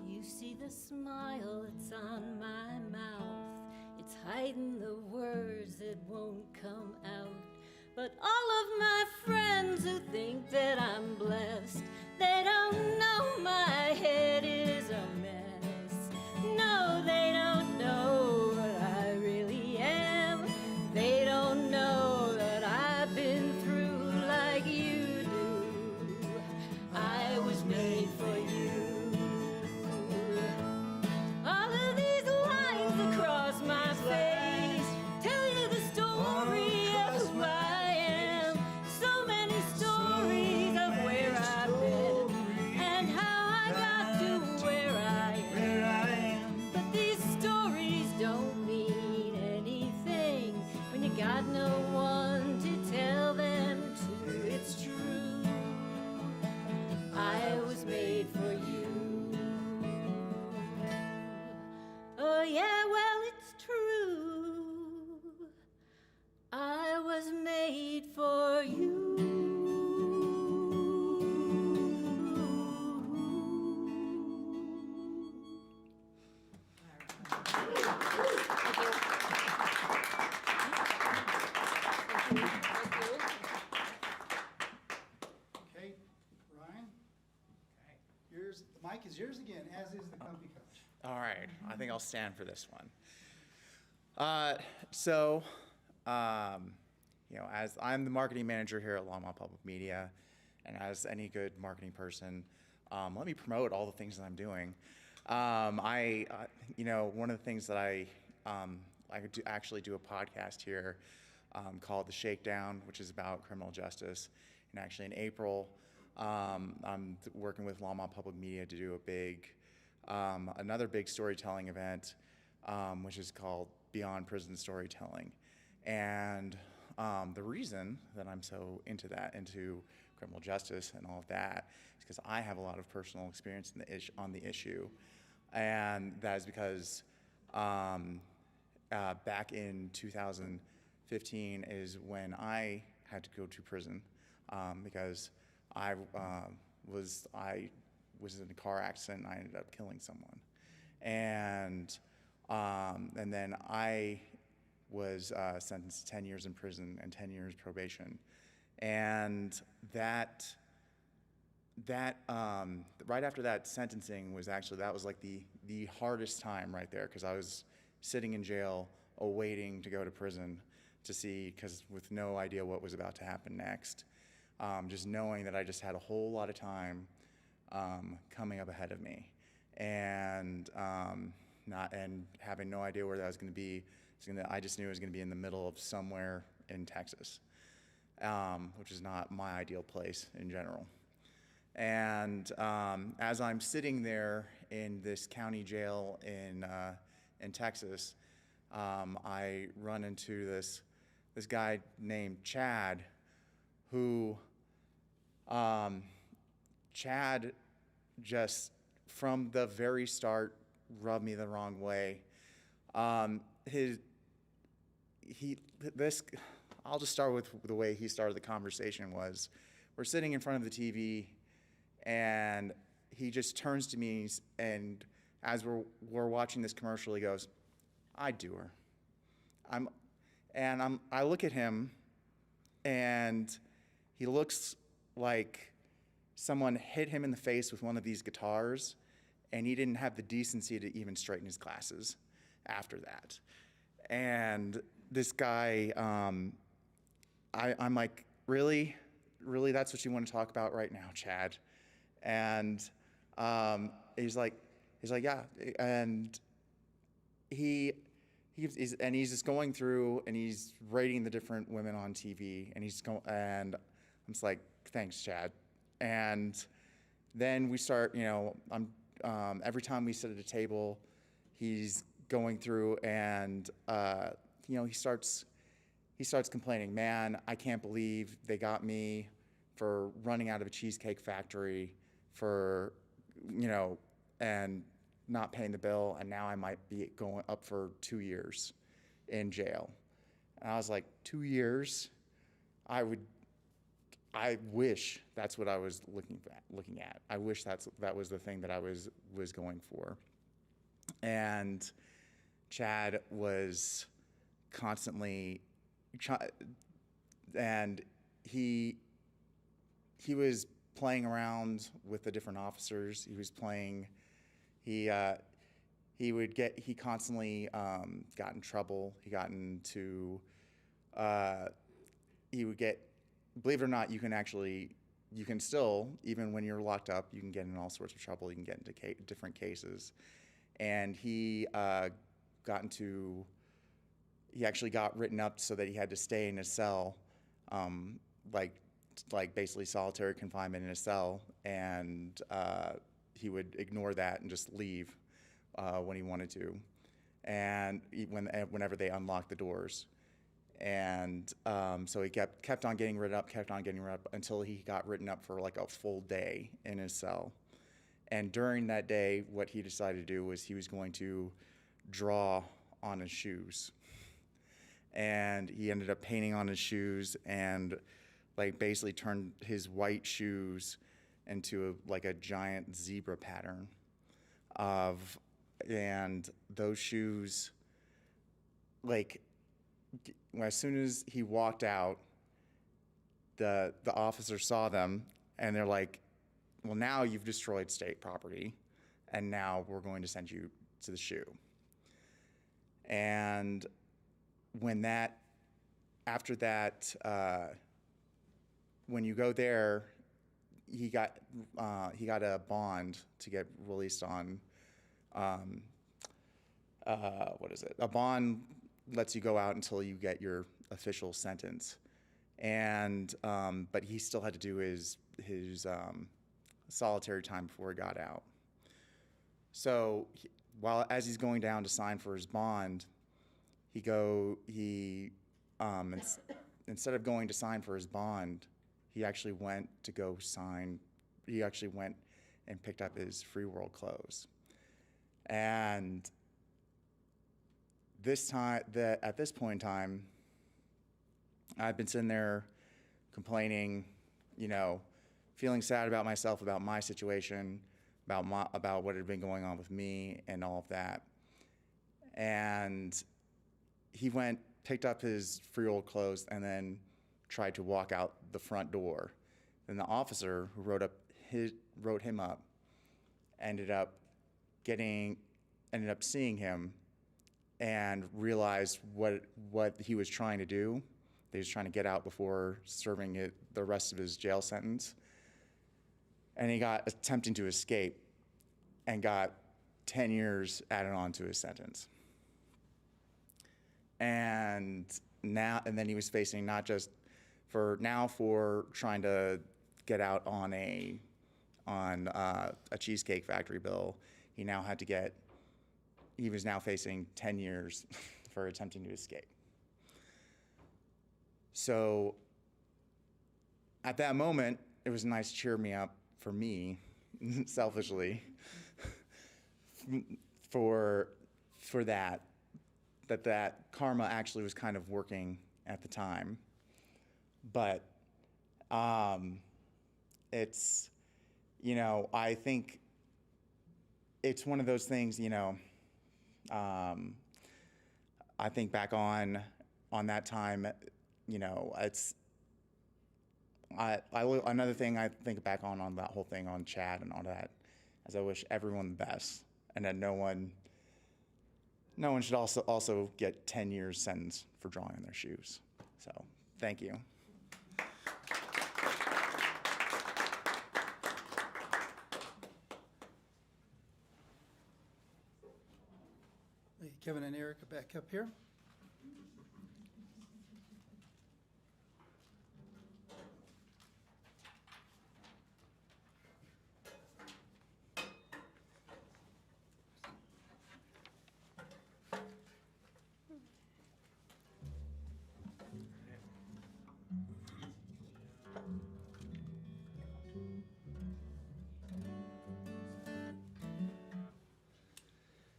You see the smile that's on my mouth, it's hiding the words that won't come out. But all of my friends who think that I'm blessed, they don't know my head is a mess. No, they don't know what I really am. They don't know that I've been through like you do. I was made for you. All of these lines across my face tell you the story of who I am. So many stories of where I've been and how I got to where I am. But these stories don't mean anything when you got no one to tell them to. It's true, I was made for you. Oh yeah, well it's true, I was made for you. Okay, Ryan? Yours, the mic is yours again, as is the comfy couch. All right, I think I'll stand for this one. As I'm the marketing manager here at Longmont Public Media, and as any good marketing person, let me promote all the things that I'm doing. One of the things that I actually do a podcast here called The Shakedown, which is about criminal justice. And actually in April, I'm working with Longmont Public Media to do another big storytelling event, which is called Beyond Prison Storytelling. And the reason that I'm so into criminal justice and all of that is because I have a lot of personal experience on the issue. And that is because back in 2015 is when I had to go to prison because I was in a car accident and I ended up killing someone. And then I was sentenced to 10 years in prison and 10 years probation. And that right after that sentencing was like the hardest time right there, because I was sitting in jail awaiting to go to prison to see, because with no idea what was about to happen next. Just knowing that I just had a whole lot of time coming up ahead of me. And and having no idea where that was going to be. I just knew it was going to be in the middle of somewhere in Texas, which is not my ideal place in general. And as I'm sitting there in this county jail in Texas, I run into this guy named Chad, who Chad just from the very start rubbed me the wrong way. I'll just start with the way he started the conversation. Was we're sitting in front of the TV, and he just turns to me, and as we're watching this commercial, he goes, "I'd do her." I look at him, and he looks like someone hit him in the face with one of these guitars, and he didn't have the decency to even straighten his glasses after that. And this guy, I'm like, really, that's what you want to talk about right now, Chad? And he's like, yeah. And he's just going through and he's rating the different women on TV, and I'm just like, thanks, Chad. And then we start, every time we sit at a table, he's going through and he starts complaining, man, I can't believe they got me for running out of a cheesecake factory for, and not paying the bill, and now I might be going up for 2 years in jail. And I was like, 2 years? I wish that's what I was looking at. I wish that was the thing that I was going for. And Chad was constantly and he was playing around with the different officers. He constantly got in trouble. Believe it or not, you can still, even when you're locked up, you can get in all sorts of trouble. You can get into different cases. And he actually got written up so that he had to stay in his cell, like basically solitary confinement in a cell, and he would ignore that and just leave when he wanted to, and whenever they unlocked the doors. And so he kept on getting written up until he got written up for like a full day in his cell. And during that day, what he decided to do was he was going to draw on his shoes. And he ended up painting on his shoes and like basically turned his white shoes into a giant zebra pattern and those shoes, as soon as he walked out, the officer saw them, and they're like, well, now you've destroyed state property, and now we're going to send you to the SHU. And after that, when you go there, he got a bond to get released on, a bond lets you go out until you get your official sentence, and but he still had to do his solitary time before he got out. So as he's going down to sign for his bond, instead of going to sign for his bond, he actually went and picked up his free world clothes. And at this point in time, I've been sitting there complaining, feeling sad about myself, about my situation, about what had been going on with me and all of that. And he picked up his free old clothes, and then tried to walk out the front door. Then the officer who wrote him up ended up seeing him and realized what he was trying to do. He was trying to get out before serving the rest of his jail sentence. And he got attempting to escape and got 10 years added on to his sentence. And then he was facing not just for trying to get out on a Cheesecake Factory bill, he was now facing 10 years for attempting to escape. So at that moment, it was a nice cheer me up for me, selfishly, for that karma actually was kind of working at the time. But it's, I think it's one of those things, I think back on that time, it's, another thing I think back on that whole thing on Chad and all that, is I wish everyone the best, and that no one should also get 10 years sentence for drawing on their shoes. So, thank you. Kevin and Erica back up here.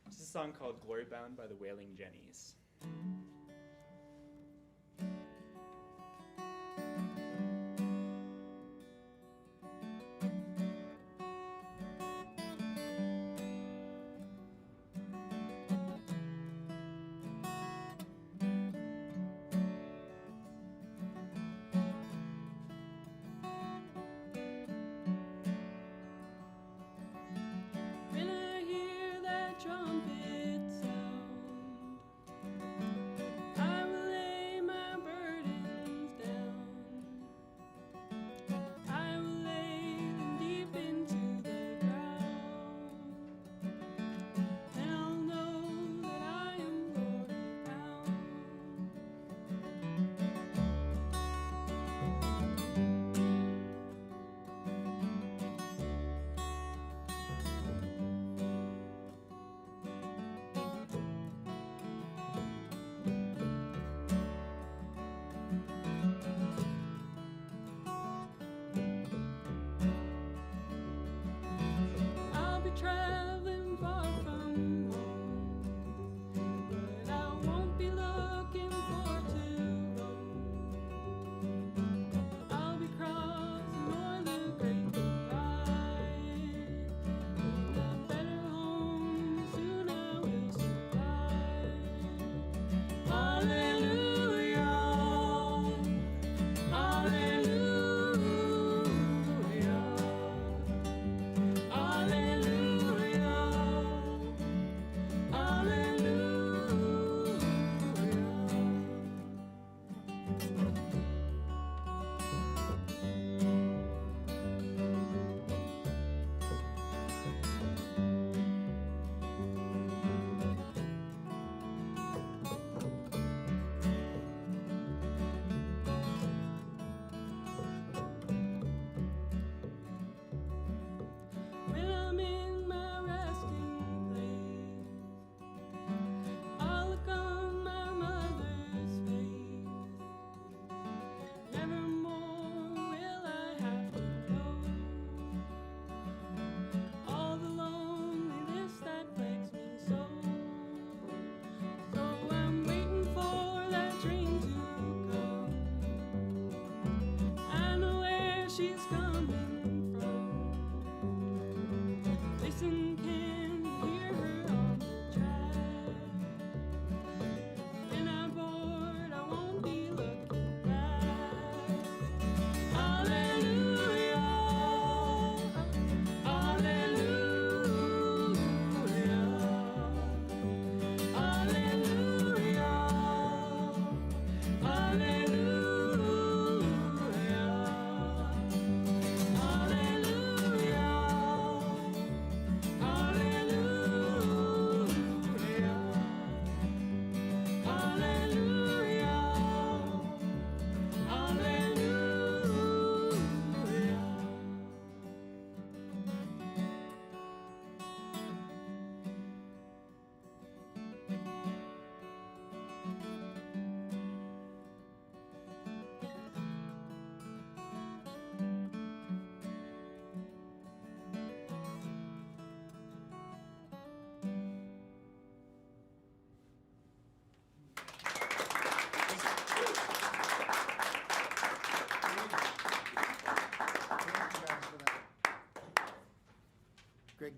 This is a song called Glory Bound by the Wailing Jennies. When I hear that trumpet sound,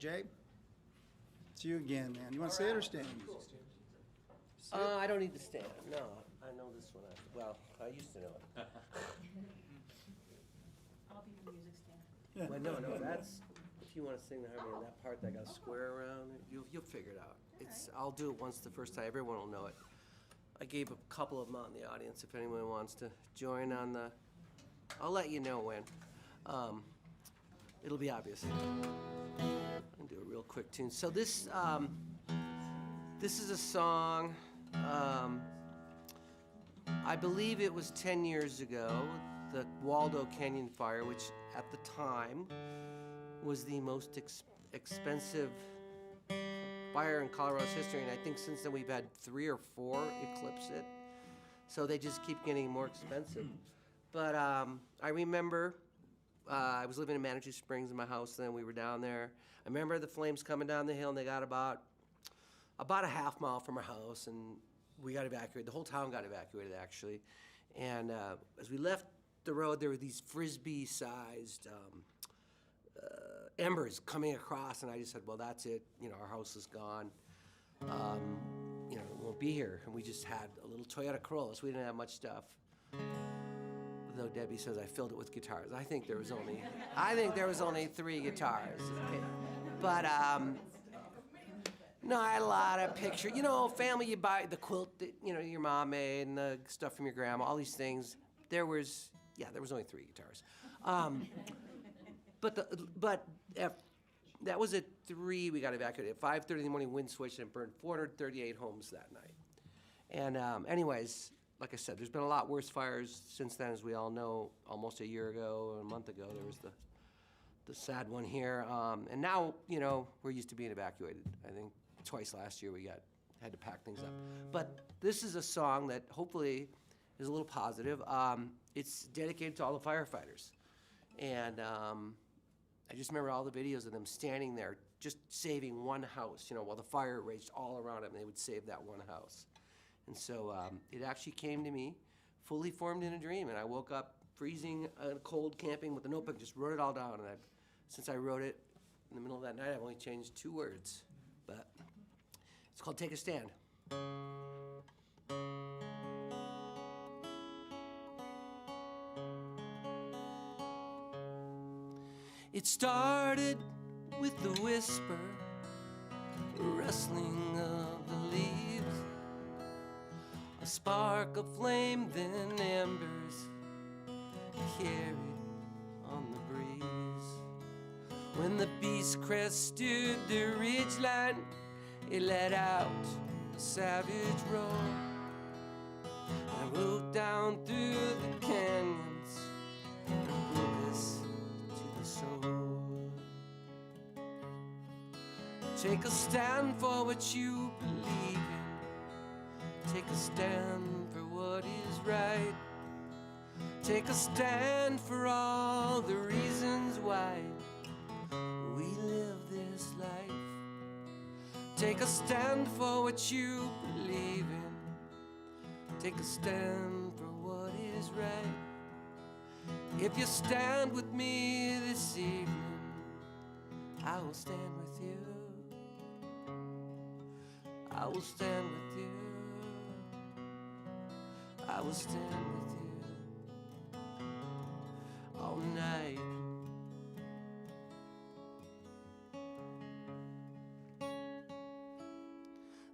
Jay, it's you again, man. You want to say it or stand? I don't need to stand. No, I know this one. Well, I used to know it. I'll be the music stand. But no, that's, if you want to sing the harmony on that part that got a square around it, you'll figure it out. I'll do it once the first time. Everyone will know it. I gave a couple of them out in the audience if anyone wants to join on the, I'll let you know when. It'll be obvious. I'll do a real quick tune. So this is a song, I believe it was 10 years ago, the Waldo Canyon fire, which at the time was the most expensive fire in Colorado's history, and I think since then we've had 3 or 4 eclipse it. So they just keep getting more expensive. But I remember I was living in Manitou Springs in my house then. We were down there. I remember the flames coming down the hill, and they got about a half mile from our house, and we got evacuated. The whole town got evacuated, actually. And as we left the road, there were these Frisbee-sized embers coming across, and I just said, well, that's it. You know, our house is gone. You know, it won't be here. And we just had a little Toyota Corolla, so we didn't have much stuff. Though Debbie says I filled it with guitars. I think there was only 3 guitars. Okay. But no, I had a lot of pictures. You know, family, you buy the quilt that, you know, your mom made and the stuff from your grandma, all these things. There was only 3 guitars. But that was at 3, we got evacuated. At 5:30 in the morning, wind switched and it burned 438 homes that night. And anyways, like I said, there's been a lot worse fires since then, as we all know. Almost a year ago, a month ago, there was the sad one here. And now, you know, we're used to being evacuated. I think twice last year we had to pack things up. But this is a song that hopefully is a little positive. It's dedicated to all the firefighters. And I just remember all the videos of them standing there just saving one house, you know, while the fire raged all around them, they would save that one house. And so it actually came to me fully formed in a dream, and I woke up freezing, cold, camping with a notebook, just wrote it all down. And since I wrote it in the middle of that night, I've only changed 2 words. But it's called Take a Stand. It started with the whisper, rustling of the leaves, a spark of flame, then embers carried on the breeze. When the beast crested the ridgeline, it let out a savage roar. I rode down through the canyons and brought us to the soul. Take a stand for what you believe in. Take a stand for what is right. Take a stand for all the reasons why we live this life. Take a stand for what you believe in. Take a stand for what is right. If you stand with me this evening, I will stand with you. I will stand with you. I will stand with you all night.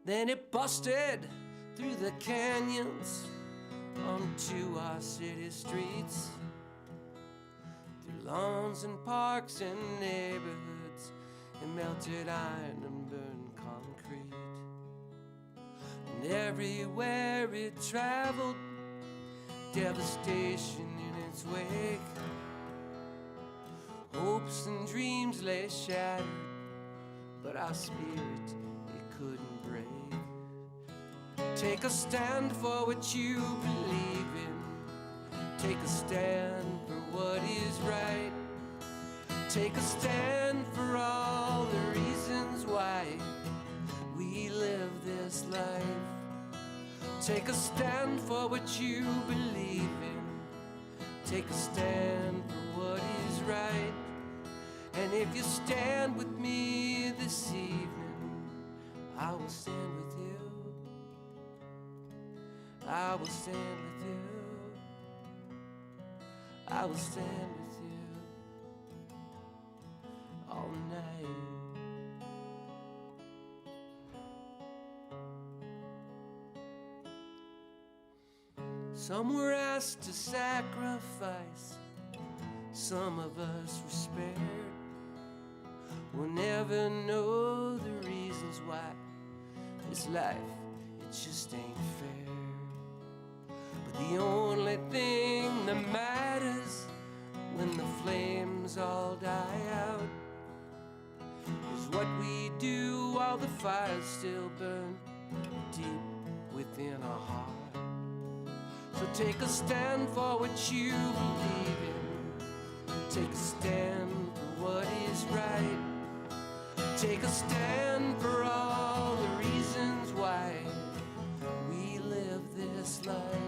Then it busted through the canyons onto our city streets, through lawns and parks and neighborhoods, and melted iron and burned concrete. And everywhere it traveled, devastation in its wake. Hopes and dreams lay shattered, but our spirit, it couldn't break. Take a stand for what you believe in. Take a stand for what is right. Take a stand for all the reasons why we live this life. Take a stand for what you believe in. Take a stand for what is right. And if you stand with me this evening, I will stand with you. I will stand with you. I will stand with you all night. Some were asked to sacrifice, some of us were spared. We'll never know the reasons why this life, it just ain't fair. But the only thing that matters when the flames all die out is what we do while the fires still burn deep within our heart. So take a stand for what you believe in. Take a stand for what is right. Take a stand for all the reasons why we live this life.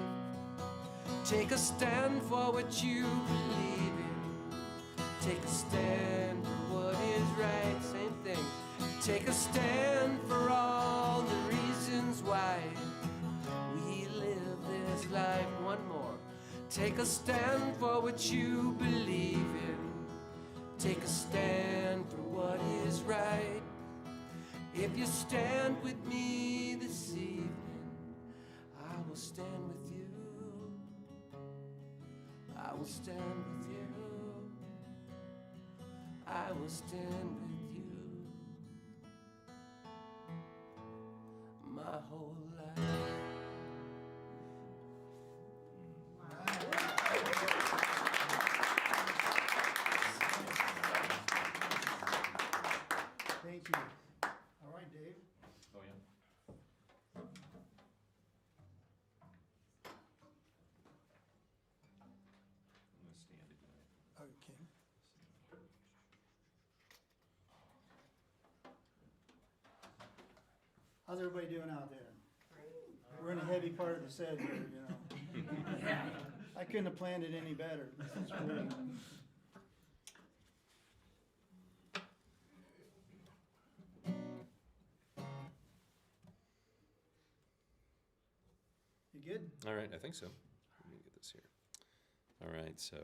Take a stand for what you believe in. Take a stand for what is right. Same thing. Take a stand for all the reasons why we live this life. One more. Take a stand for what you believe in. Take a stand for what is right. If you stand with me this evening, I will stand with you. I will stand with you. I will stand with you my whole life. Thank you. All right, Dave. Oh, yeah. I'm gonna stand again. Okay. How's everybody doing out there? We're in a heavy part of the set here, you know. I couldn't have planned it any better. This is great. You good? All right, I think so. Let me get this here. All right, so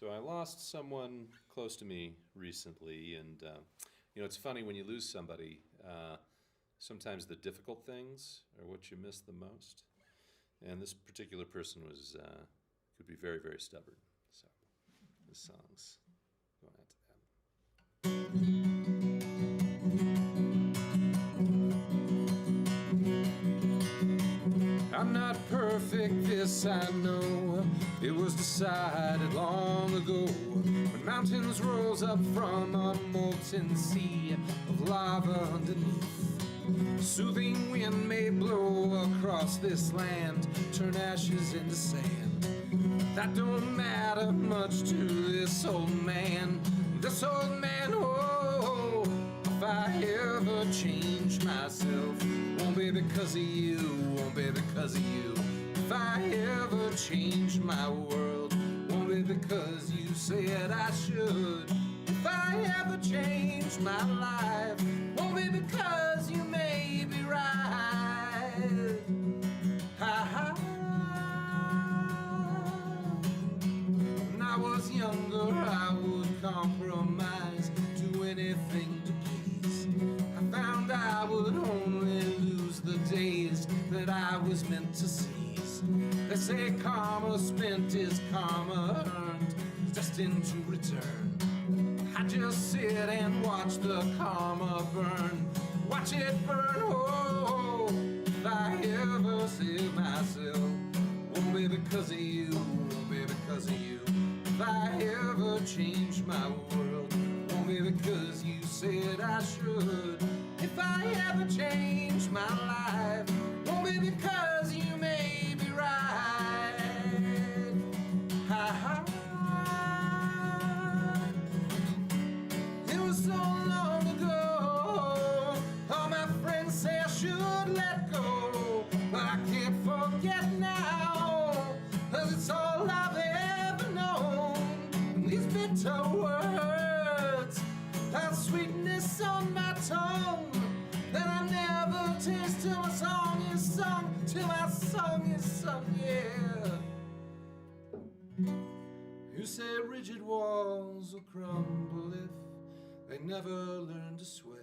I lost someone close to me recently, and you know, it's funny when you lose somebody. Sometimes the difficult things are what you miss the most, and this particular person was could be very, very stubborn. So this song's going out to them. I'm not perfect, this I know. It was decided long ago when mountains rose up from a molten sea of lava underneath. Soothing wind may blow across this land, turn ashes into sand. That don't matter much to this old man. This old man, oh, if I ever change myself, won't be because of you, won't be because of you. If I ever change my world, won't be because you said I should. If I ever change my life, won't be because you may be right. Ha ha. When I was younger, I would compromise, do anything to please. I found I would only lose the days that I was meant to seize. They say karma spent is karma earned, destined to return. I just sit and watch the karma burn, watch it burn. Oh, if I ever save myself, won't be because of you, won't be because of you. If I ever change my world, won't be because you said I should. If I ever change my life, won't be because you may be right. Ha ha. It was so long ago. All my friends say I should let go, but I can't forget now, 'cause it's all I've ever known. These bitter words kiss on my tongue that I never taste till my song is sung, till my song is sung, yeah. You said rigid walls will crumble if they never learn to sway.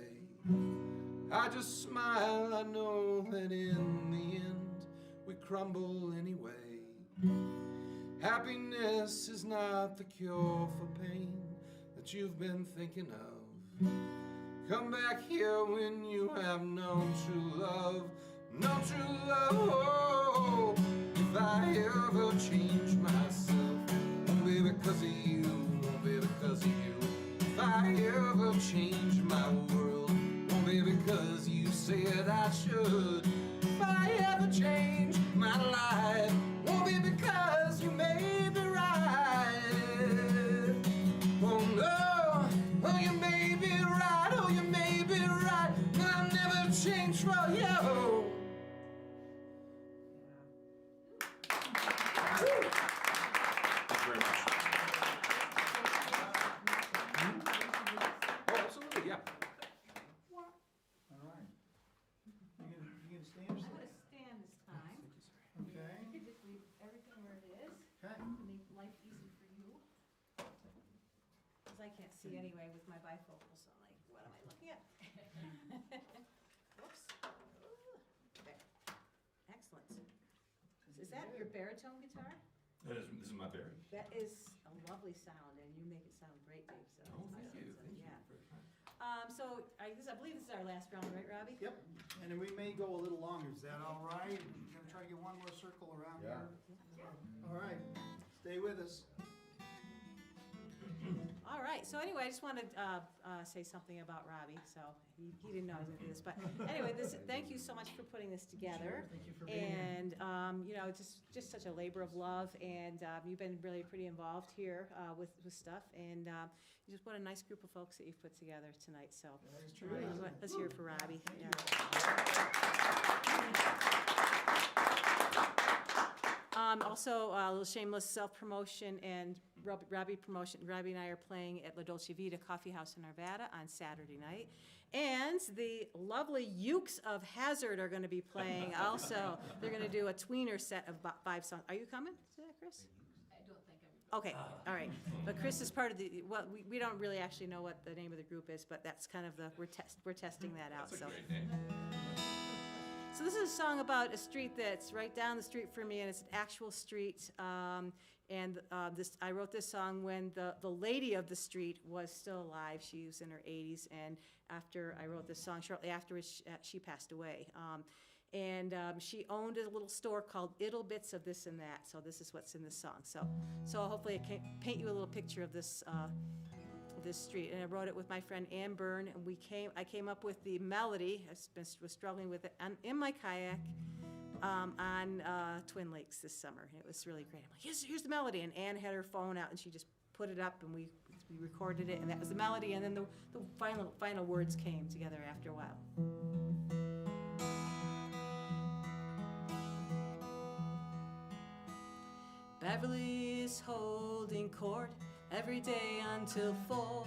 I just smile, I know that in the end we crumble anyway. Happiness is not the cure for pain that you've been thinking of. Come back here when you have known true love, known true love. Oh, if I ever change myself, won't be because of you, won't be because of you. If I ever change my world, won't be because you said I should. If I ever change my life, won't be because you made me right. Oh no, oh you may be right, oh you may be right, but I'll never change for you. Thank you very much. Oh, absolutely, yeah. All right. You gonna stand or I'm sit? gonna stand this time. Okay. You can just leave everything where it is, Okay. to make life easy for you. Cause I can't see anyway with my bifocals, so I'm like, what am I looking at? Whoops. Ooh, there. Excellent. Is that your baritone guitar? This is my berry. That is a lovely sound, and you make it sound great, Dave, so. Oh, it's thank you. awesome, Thank you. yeah. Very kind. So I believe this is our last round, right, Robbie? Yep, and then we may go a little longer, is that all right? I'm gonna try to get one more circle around here. All right, stay with us. All right, so anyway, I just wanted to say something about Robbie, so he didn't know I was gonna do this, but anyway, thank you so much for putting this together. Thank you for being here. And, you know, just such a labor of love, and you've been really pretty involved here with stuff, and what a nice group of folks that you've put together tonight, so. That is true. Let's hear it for Robbie. Thank Yeah. you. Also, a little shameless self-promotion and Robbie promotion. Robbie and I are playing at La Dolce Vita Coffee House in Arvada on Saturday night. And the lovely Ukes of Hazard are going to be playing also. They're going to do a tweener set of about 5 songs. Are you coming to that, Chris? I don't think I'm. Okay, all right. But Chris is part of the, well, we don't really actually know what the name of the group is, but that's kind of the, we're testing that out, That's so. a great name. So this is a song about a street that's right down the street from me, and it's an actual street. I wrote this song when the lady of the street was still alive. She was in her 80s, and after I wrote this song, shortly afterwards, she passed away. She owned a little store called Ittle Bits of This and That. So this is what's in this song. So hopefully I can paint you a little picture of this street. And I wrote it with my friend Ann Byrne, and I came up with the melody. I was struggling with it in my kayak on Twin Lakes this summer. And it was really great. I'm like, here's the melody. And Ann had her phone out, and she just put it up, and we recorded it, and that was the melody. And then the final words came together after a while. Beverly is holding court every day until 4.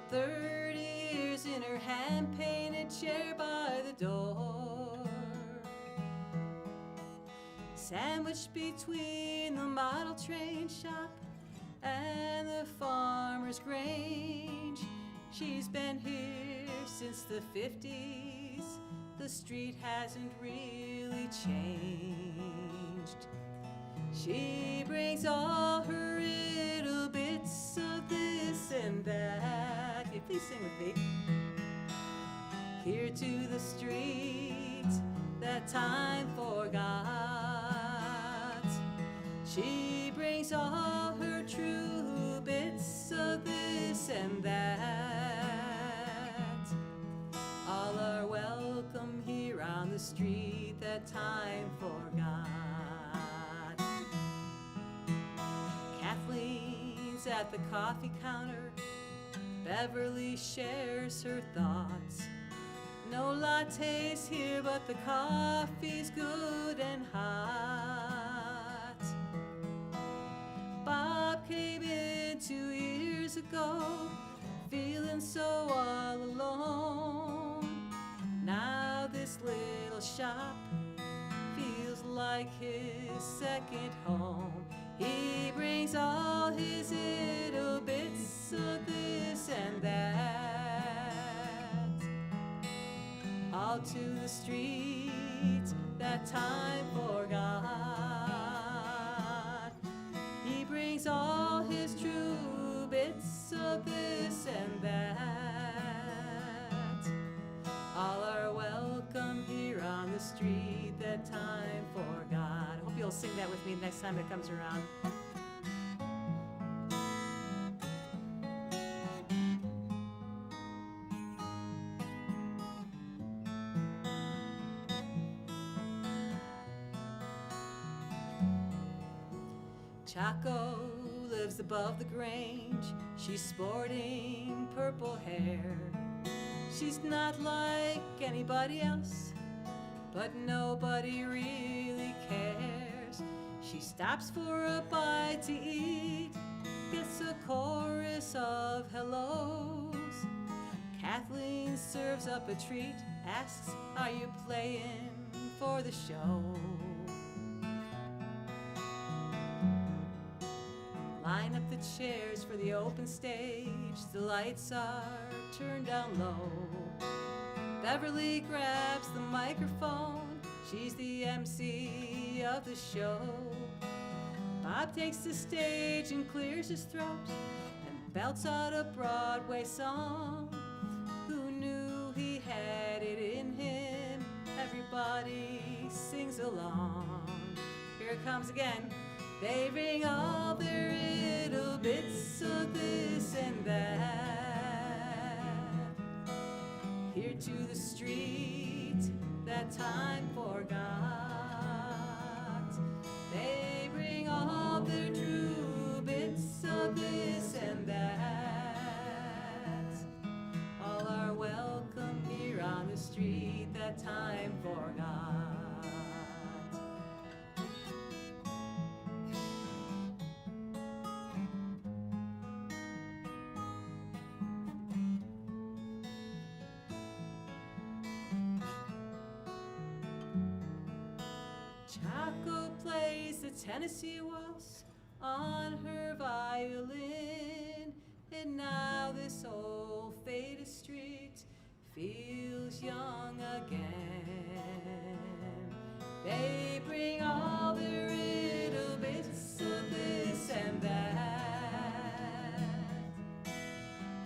30 years in her hand-painted chair by the door, sandwiched between the model train shop and the farmer's grange. She's been here since the 50s. The street hasn't really changed. She brings all her little bits of this and that. Can you please sing with me? Here to the street that time forgot. She brings all her true bits of this and that. All are welcome here on the street that time forgot. Kathleen's at the coffee counter. Beverly shares her thoughts. No lattes here, but the coffee's good and hot. Bob came in 2 years years ago, feeling so all alone. Now this little shop feels like his second home. He brings all his little bits of this and that, all to the street that time forgot. He brings all his true bits of this and that. All are welcome here on the street that time forgot. I hope you'll sing that with me next time it comes around. Chaco lives above the grange. She's sporting purple hair. She's not like anybody else, but nobody really cares. She stops for a bite to eat, gets a chorus of hellos. Kathleen serves up a treat, asks, "Are you playing for the show?" Line up the chairs for the open stage. The lights are turned down low. Beverly grabs the microphone. She's the MC of the show. Bob takes the stage and clears his throat and belts out a Broadway song. Who knew he had it in him? Everybody sings along. Here it comes again. They bring all their little bits of this and that here to the street that time forgot. They bring all their true bits of this and that. All are welcome here on the street that time forgot. Chaco plays the Tennessee waltz on her violin, and now this old faded street feels young again. They bring all their little bits of this and that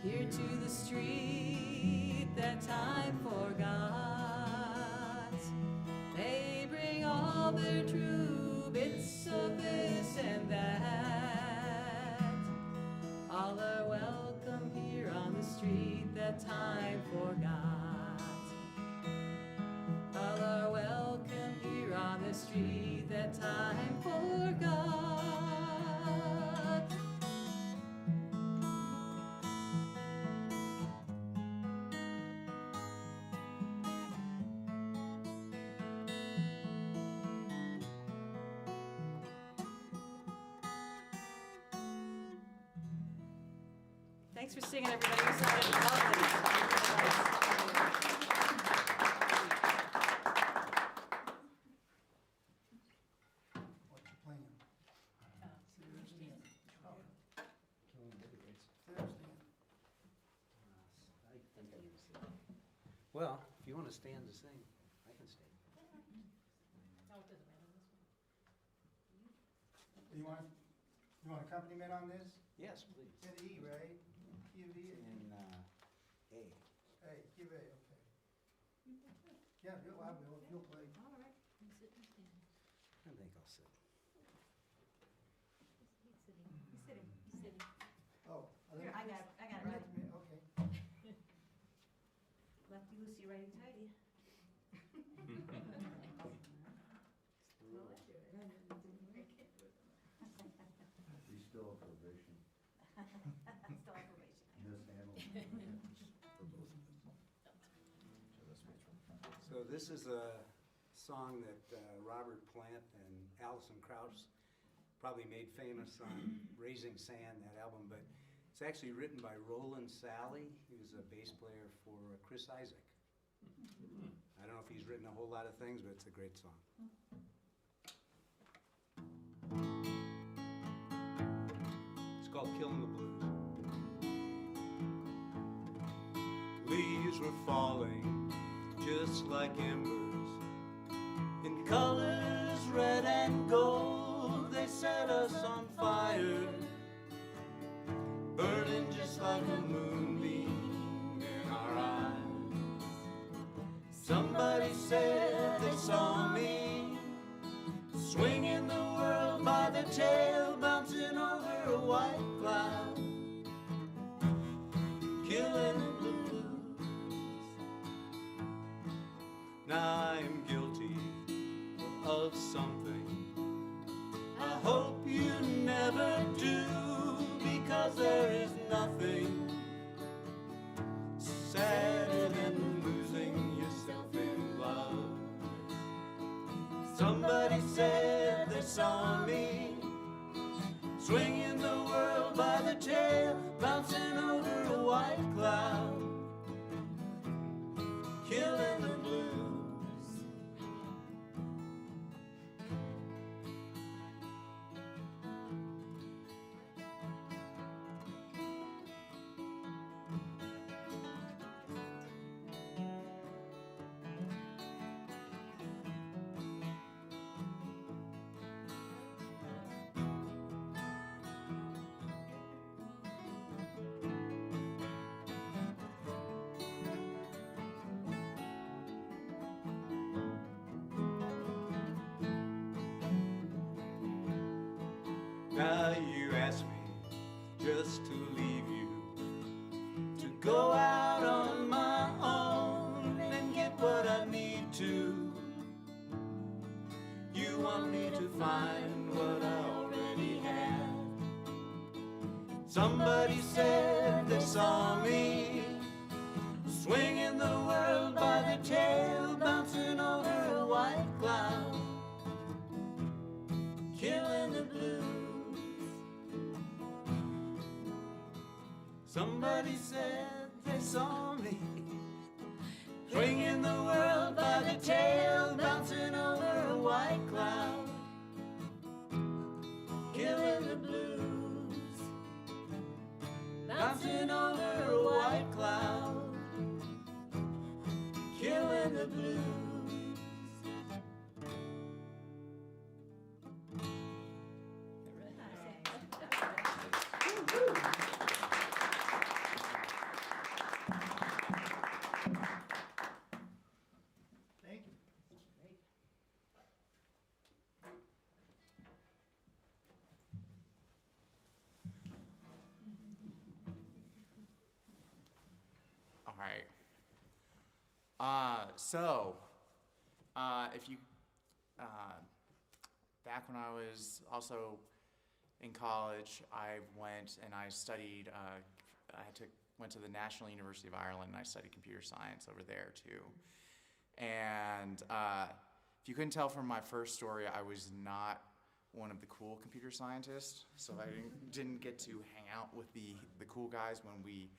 here to the street that time forgot. They bring all their true bits of this and that. All are welcome here on the street that time forgot. All are welcome here on the street that time forgot. Thanks for singing, everybody. You sounded lovely. What's your plan? Well, if you want to stand to sing, I can stand. You want accompaniment on this? Yes, please. Hit E, right? Give E. And A. Hey, give A, okay. Yeah, I will, you'll play. All right, I'm sitting, standing. I think I'll sit. He's sitting. Oh. Here, I got it right. Okay. Lefty loosey, righty tighty. He's still on probation. Still on probation. Mishandled. So this is a song that Robert Plant and Allison Krauss probably made famous on Raising Sand, that album, but It's actually written by Roland Sally. He was a bass player for Chris Isaac. I don't know if he's written a whole lot of things, but it's a great song. It's called Killing the Blues. Leaves were falling just like embers, in colors red and gold. They set us on fire, burning just like a moonbeam in our eyes. Somebody said they saw me swinging the world by the tail, bouncing over a white cloud, killing the blues. Now I am guilty of something I hope you never do, because there is nothing sadder than losing yourself in love. Somebody said they saw me swinging the world by the tail, bouncing over a white cloud, killing the blues. Now you ask me just to leave you, to go out on my own and get what I need to. You want me to find what I already have. Somebody said they saw me swinging the world by the tail, bouncing over a white cloud, killing the blues. Somebody said they saw me swinging the world by the tail, bouncing over a white cloud, killing the blues. Bouncing over a white cloud, killing the blues. Thank you. All right. If you, back when I was also in college, I went and I studied, went to the National University of Ireland and I studied computer science over there too. And if you couldn't tell from my first story, I was not one of the cool computer scientists, so I didn't get to hang out with the cool guys when we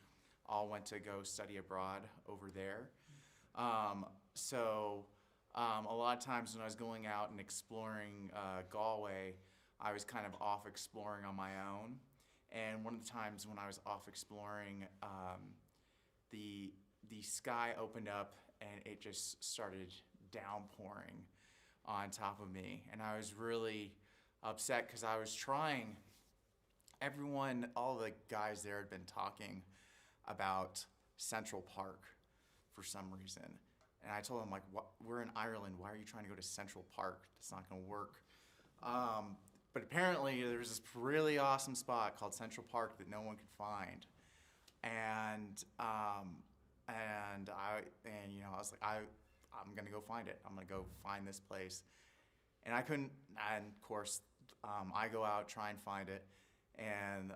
all went to go study abroad over there. A lot of times when I was going out and exploring Galway, I was kind of off exploring on my own. And one of the times when I was off exploring, the sky opened up and it just started downpouring on top of me. And I was really upset because I was trying, all the guys there had been talking about Central Park for some reason. And I told them, like, we're in Ireland, why are you trying to go to Central Park? It's not gonna work. But apparently there was this really awesome spot called Central Park that no one could find. And I was like, I'm gonna go find it. I'm gonna go find this place. And I couldn't, and of course, I go out, try and find it, and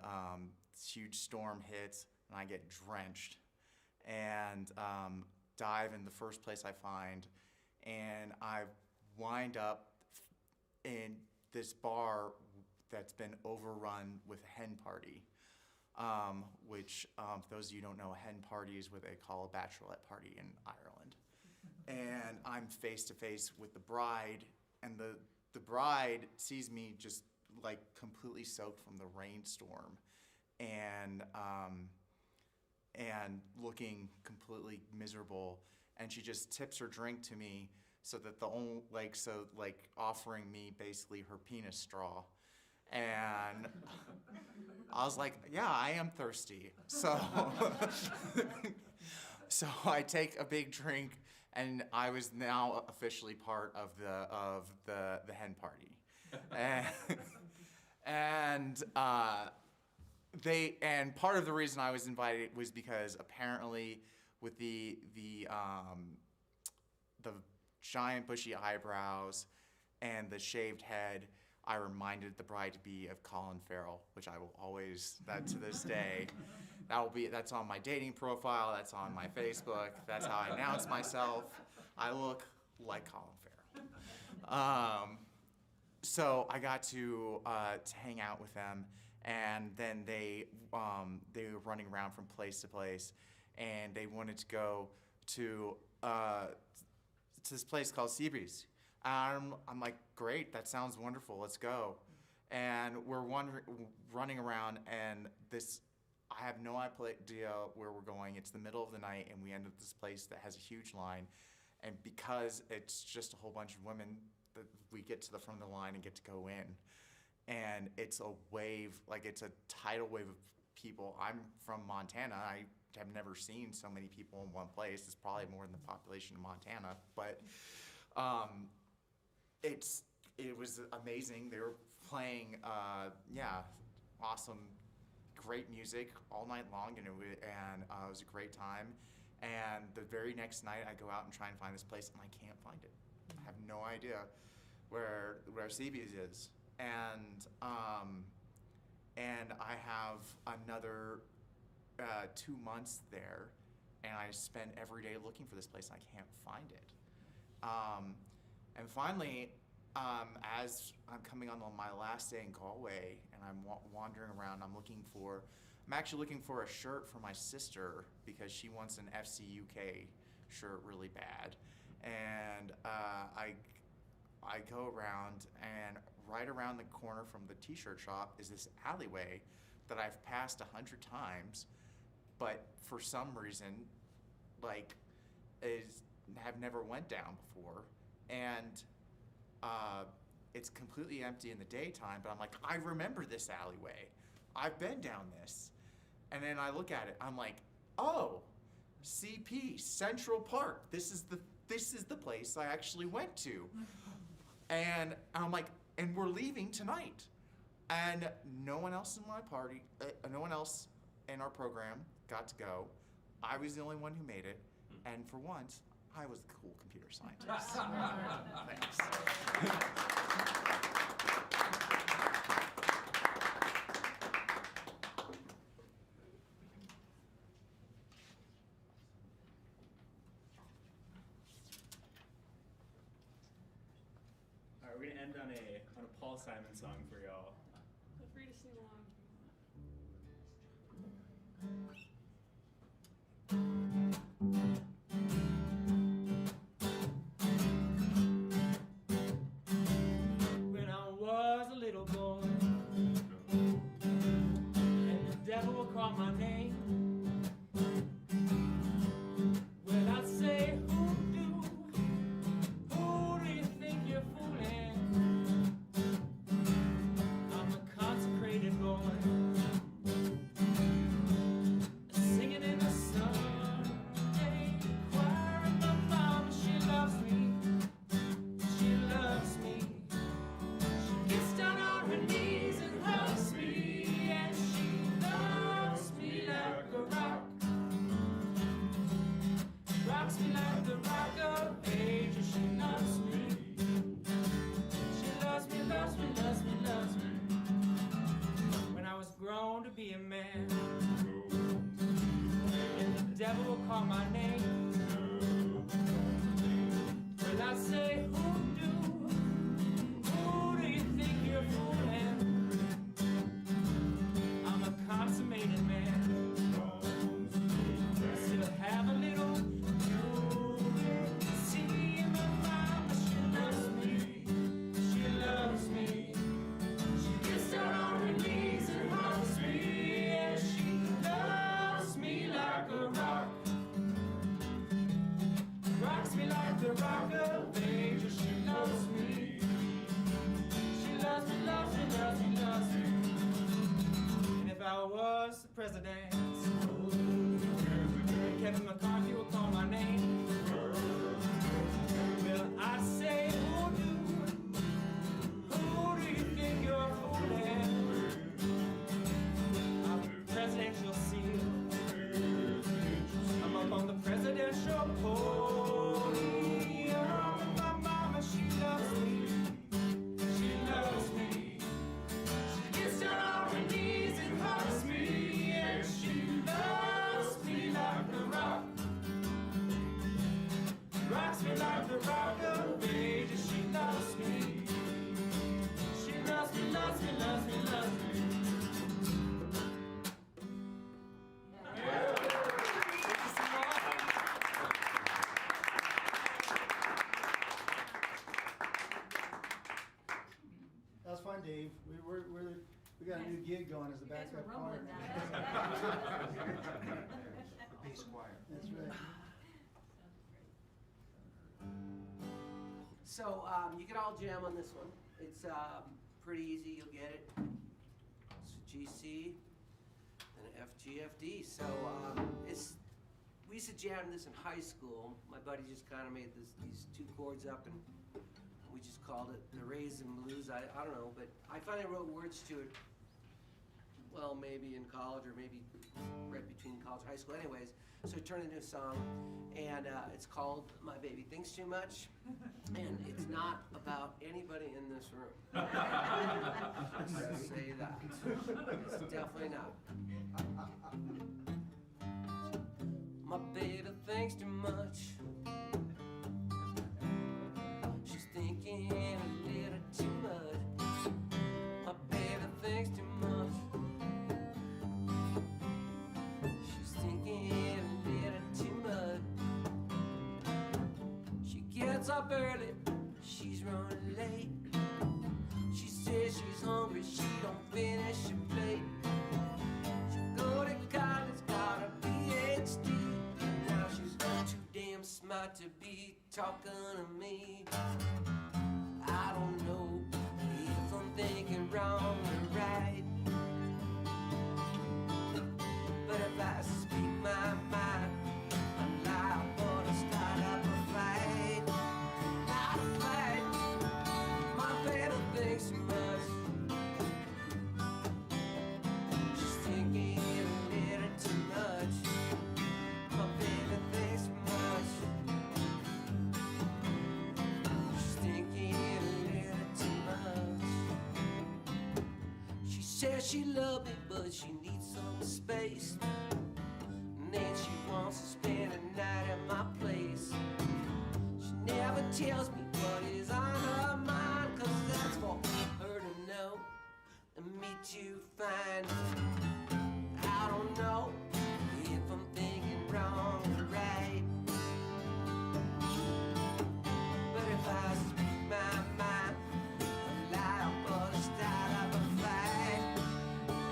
this huge storm hits, and I get drenched. And dive in the first place I find, and I wind up in this bar that's been overrun with a hen party. which, for those of you who don't know, a hen party is what they call a bachelorette party in Ireland. And I'm face to face with the bride, and the bride sees me just like completely soaked from the rainstorm, and looking completely miserable, and she just tips her drink to me, so that offering me basically her penis straw. And I was like, yeah, I am thirsty. So so I take a big drink, and I was now officially part of the hen party. And part of the reason I was invited was because apparently with the giant bushy eyebrows and the shaved head, I reminded the bride to be of Colin Farrell, which I will always, that to this day, that's on my dating profile, that's on my Facebook, that's how I announce myself. I look like Colin Farrell. So I got to hang out with them, and then they were running around from place to place, and they wanted to go to this place called Seabreeze. I'm like, great, that sounds wonderful, let's go. And we're running around, and I have no idea where we're going. It's the middle of the night, and we end up at this place that has a huge line. And because it's just a whole bunch of women, we get to the front of the line and get to go in. And it's a wave, like it's a tidal wave of people. I'm from Montana. I have never seen so many people in one place. It's probably more than the population of Montana. But it was amazing. They were playing, awesome, great music all night long, and it was a great time. And the very next night, I go out and try and find this place, and I can't find it. I have no idea where Seabreeze is. And I have another 2 months there, and I spend every day looking for this place, and I can't find it. And finally, as I'm coming on my last day in Galway, and I'm wandering around, I'm actually looking for a shirt for my sister, because she wants an FC UK shirt really bad. And I go around, and right around the corner from the t-shirt shop is this alleyway that I've passed 100 times, but for some reason, have never went down before. And it's completely empty in the daytime, but I'm like, I remember this alleyway. I've been down this. And then I look at it, I'm like, oh, CP, Central Park. This is the place I actually went to. And I'm like, and we're leaving tonight. And no one else in my party, no one else in our program got to go. I was the only one who made it. And for once, I was the cool computer scientist. Thanks. All right, we're gonna end on a Paul Simon song for y'all. Feel free to sing along. When I was a little boy, and the devil would call my name, well, I'd say, who do you think you're fooling? I'm a consecrated boy, singing in the Sunday choir, and my mama, she loves me. She loves me. She gets down on her knees and hugs me, and she loves me like a rock. Rocks me like the rock of ages. She loves me. She loves me, loves me, loves me, loves me. When I was grown to be a man, and the devil will call my name, well, I say, who do you think you're fooling? I'm a consummated away till she lost me. She lost me, lost me, lost me, lost me. That was fun, Dave. We got a new gig going as the backup choir. Bass choir. That's right. So you can all jam on this one. It's pretty easy. You'll get it. It's a GC and an FGFD. So we used to jam this in high school. My buddy just kind of made these two chords up, and we just called it the Raisin Blues. I don't know, but I finally wrote words to it. Well, maybe in college or maybe right between college and high school. Anyways, so it turned into a song, and it's called My Baby Thinks Too Much, and it's not about anybody in this room. Let's say that. It's definitely not. My baby thinks too much. She's thinking a little too much. My baby thinks too much. She's thinking a little too much. She gets up early, she's running late. She says she's hungry, she don't finish her plate. She go to college, got a PhD. Now she's too damn smart to be talking to me. I don't know if I'm thinking wrong or right, but if I speak my mind, I'm liable to start up a fight. Not a fight. My baby thinks too much. She's thinking a little too much. My baby thinks too much. She's thinking a little too much. She says she loves me, but she needs some space. And then she wants to spend a night at my place. She never tells me what is on her mind, 'cause that's for her to know and me to find. I don't know if I'm thinking wrong or right, but if I speak my mind, I'm liable to start up a fight.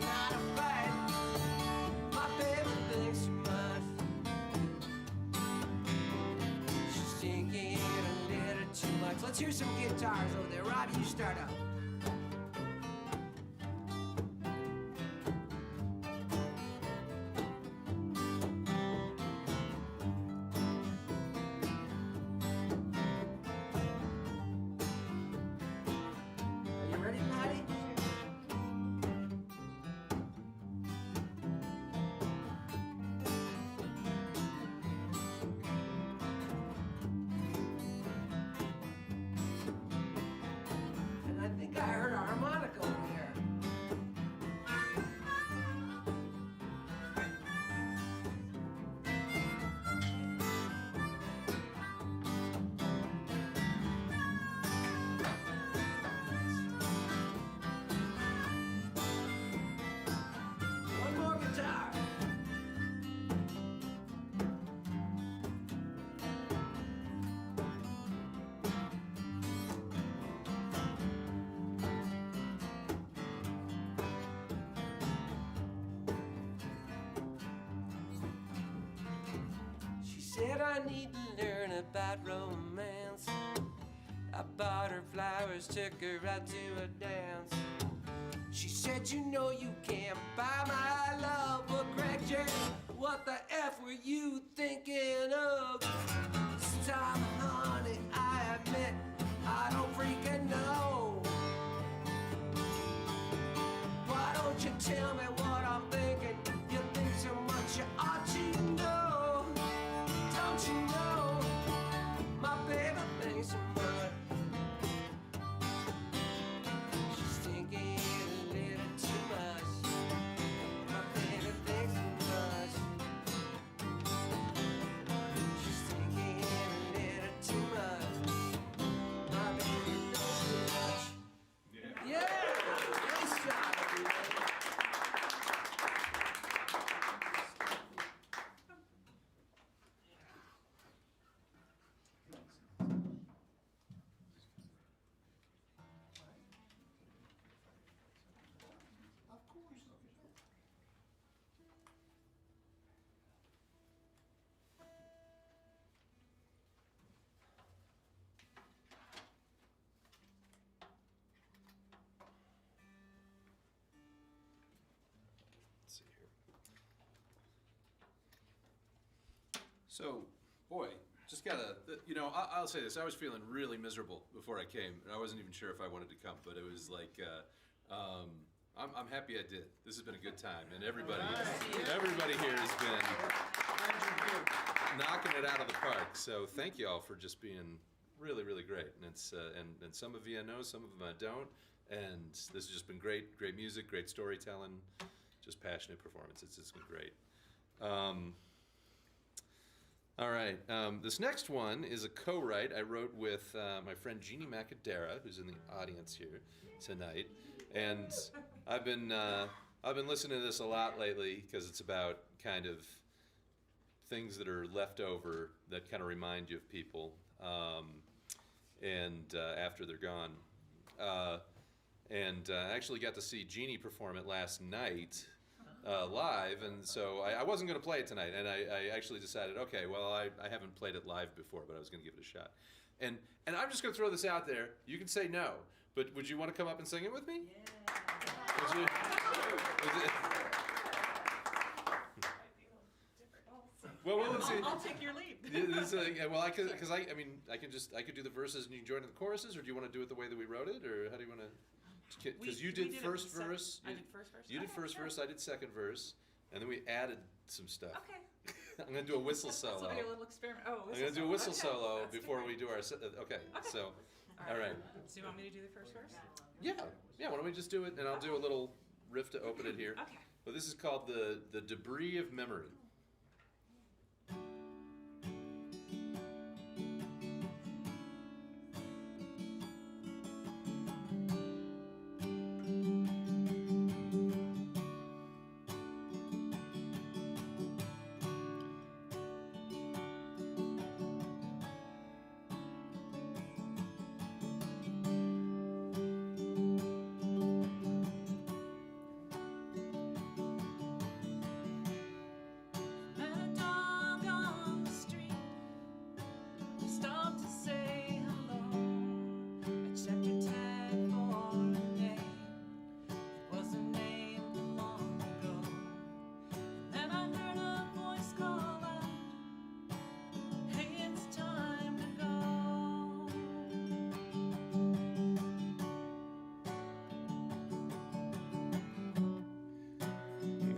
Not a fight. My baby thinks too much. She's thinking a little too much. Let's hear some guitars over there. Robbie, you start out. Are you ready, Patty? And I think I heard a harmonica over here. One more guitar. She said I need to learn about romance. I bought her flowers, took her out to a dance. She said, you know you can't buy my love. Well, Greg J, what the F were you thinking of? This time, honey, I admit I don't freaking know. Why don't you tell me what I'm thinking? You think so much, you ought to know. Don't you know? My baby thinks so much. She's thinking a little too much. My baby thinks too much. She's thinking a little too much. So, boy, just gotta, I'll say this. I was feeling really miserable before I came, and I wasn't even sure if I wanted to come, but it was like, I'm happy I did. This has been a good time, and everybody here has been knocking it out of the park. So thank you all for just being really, really great. And it's and some of you I know, some of them I don't. And this has just been great music, great storytelling, just passionate performance. It's been great. All right, this next one is a co-write I wrote with my friend Jeannie Macadera, who's in the audience here tonight. And I've been listening to this a lot lately because it's about kind of things that are left over that kind of remind you of people after they're gone. And I actually got to see Jeannie perform it last night live, and so I wasn't going to play it tonight, and I actually decided, okay, well, I haven't played it live before, but I was going to give it a shot. And I'm just going to throw this out there. You can say no, but would you want to come up and sing it with me? Yeah. Would you? Well, let's see. I'll take your lead. Well, I could do the verses and you can join in the choruses, or do you want to do it the way that we wrote it, or how do you want to? Because you did first verse. I did first verse. You did first verse. I did second verse, and then we added some stuff. Okay. I'm gonna do a whistle solo. So a little experiment. Oh, I'm gonna do a whistle solo That's before good. we do our. Okay. So, all right. So you want me to do the first verse? Yeah. Why don't we just do it, and I'll do a little riff to open it here. Okay. But this is called the debris of memory.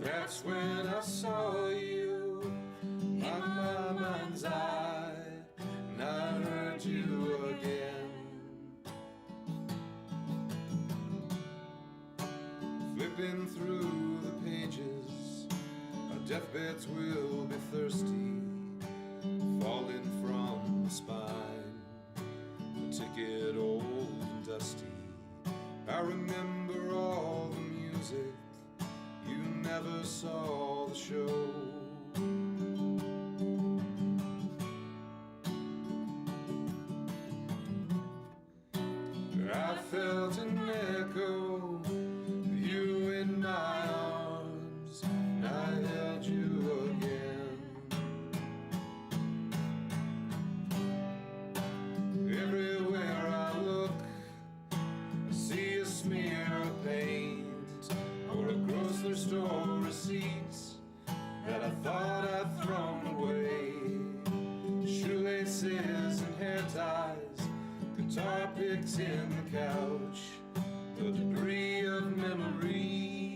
That's when I saw you in my mind's eye, and I heard you again. Flipping through the pages, our deathbeds will be thirsty, falling from the spine, the ticket old and dusty. I remember all the music, you never saw the show. I felt an echo, you in my arms, and I held you again. Everywhere I look, I see a smear of paint, or a grocery store receipts that I thought I'd thrown away. Shoelaces and hair ties, guitar picks in the couch, the debris of memory.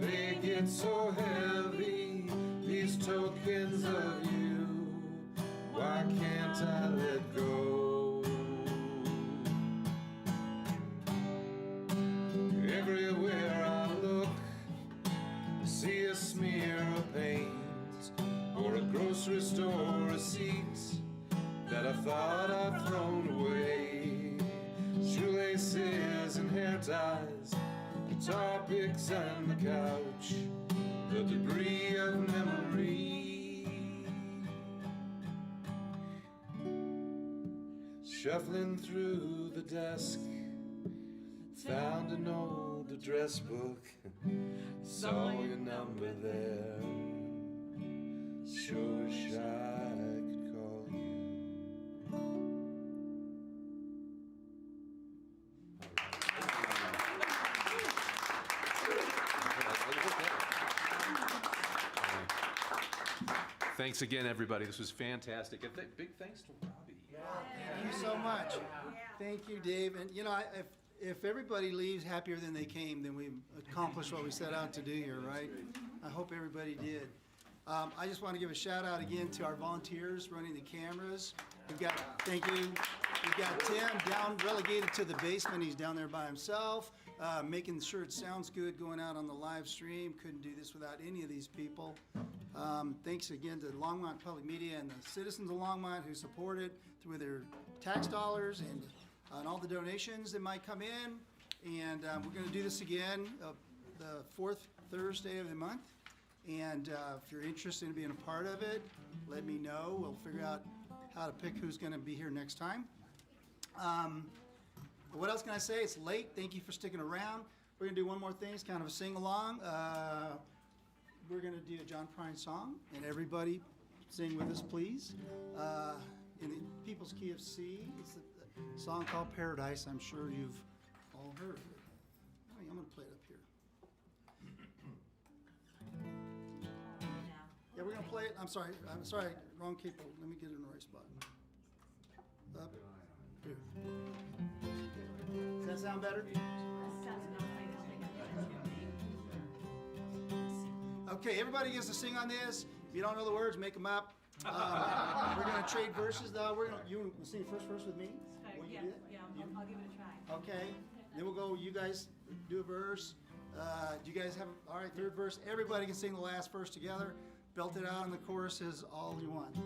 They get so heavy, these tokens of you. Why can't I let go? Everywhere I look, I see a smear of paint, or a grocery store receipt that I thought I'd thrown away. Shoelaces and hair ties, guitar picks and the couch, the debris of memory. Shuffling through the dusk, found an old address book, saw your number there. Sure wish I could call you. Thanks again, everybody. This was fantastic. And big thanks to Robbie. Thank you so much. Thank you, Dave. And you know, if everybody leaves happier than they came, then we've accomplished what we set out to do here, right? I hope everybody did. I just want to give a shout out again to our volunteers running the cameras. Thank you. We've got Tim down relegated to the basement. He's down there by himself, making sure it sounds good going out on the live stream. Couldn't do this without any of these people. Thanks again to Longmont Public Media and the citizens of Longmont who support it through their tax dollars and all the donations that might come in. And we're going to do this again the fourth Thursday of the month. And if you're interested in being a part of it, let me know. We'll figure out how to pick who's going to be here next time. What else can I say? It's late. Thank you for sticking around. We're going to do one more thing. It's kind of a sing-along. We're going to do a John Prine song, and everybody sing with us, please. In the People's Key of C, it's a song called Paradise. I'm sure you've all heard of it. I'm going to play it up here. Yeah, we're going to play it. I'm sorry, wrong keyboard. Let me get it in the right spot. Up here. Does that sound better? Okay, everybody gets to sing on this. If you don't know the words, make them up. We're going to trade verses, though. You want to sing the first verse with me? Will you do that? I'll give it a try. Okay. Then we'll go, you guys do a verse. Do you guys have, all right, third verse. Everybody can sing the last verse together. Belt it out, and the chorus is all you want.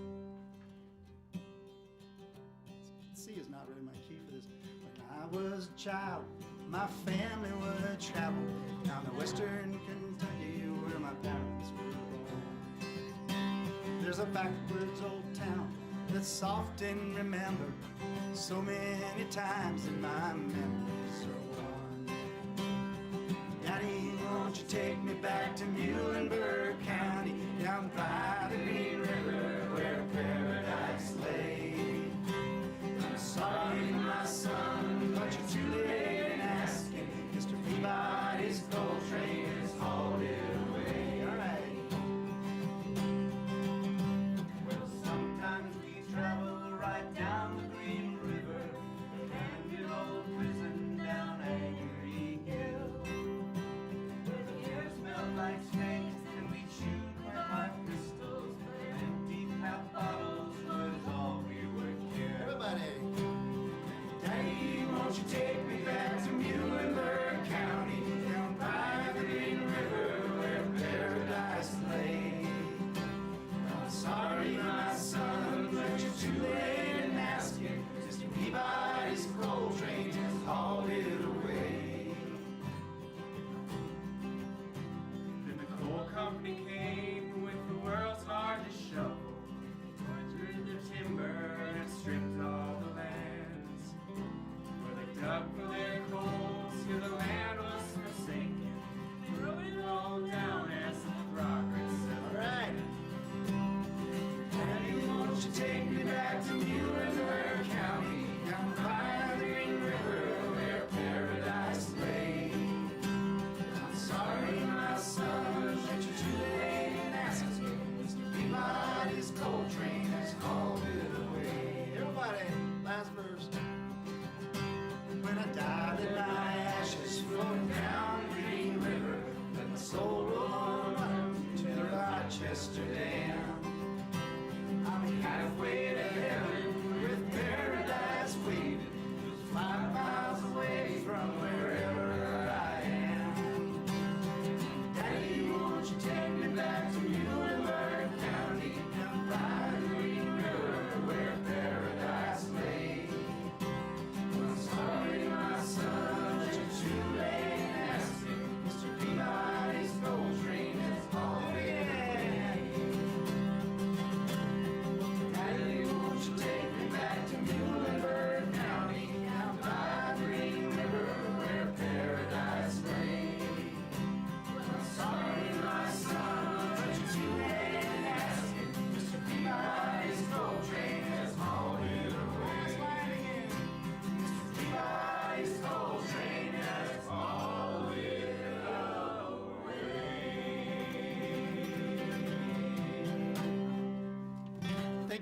C is not really my key for this. When I was a child, my family would travel down to western Kentucky where my parents were born. There's a backwoods old town that's often remembered so many times in my memories are worn. Daddy, won't you take me back to Muhlenberg County, down by the Green River where paradise lay? I'm sorry, my son, but you're too late in asking. Mr. Peabody's coal train is hauled away. All right. Well, sometimes we travel right down the Green River, abandoned old prison down Angry Hill, where the air smelled like steak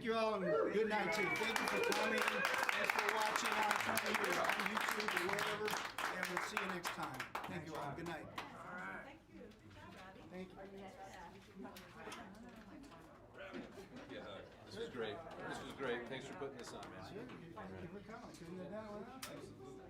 Thank you all, and good night too. Thank you for coming and for watching on TV or on YouTube or wherever, and we'll see you next time. Thank you all. Good night. Thank you. Yeah, this was great. This was great. Thanks for putting this on, man. Thank you for coming. Couldn't have done it without you.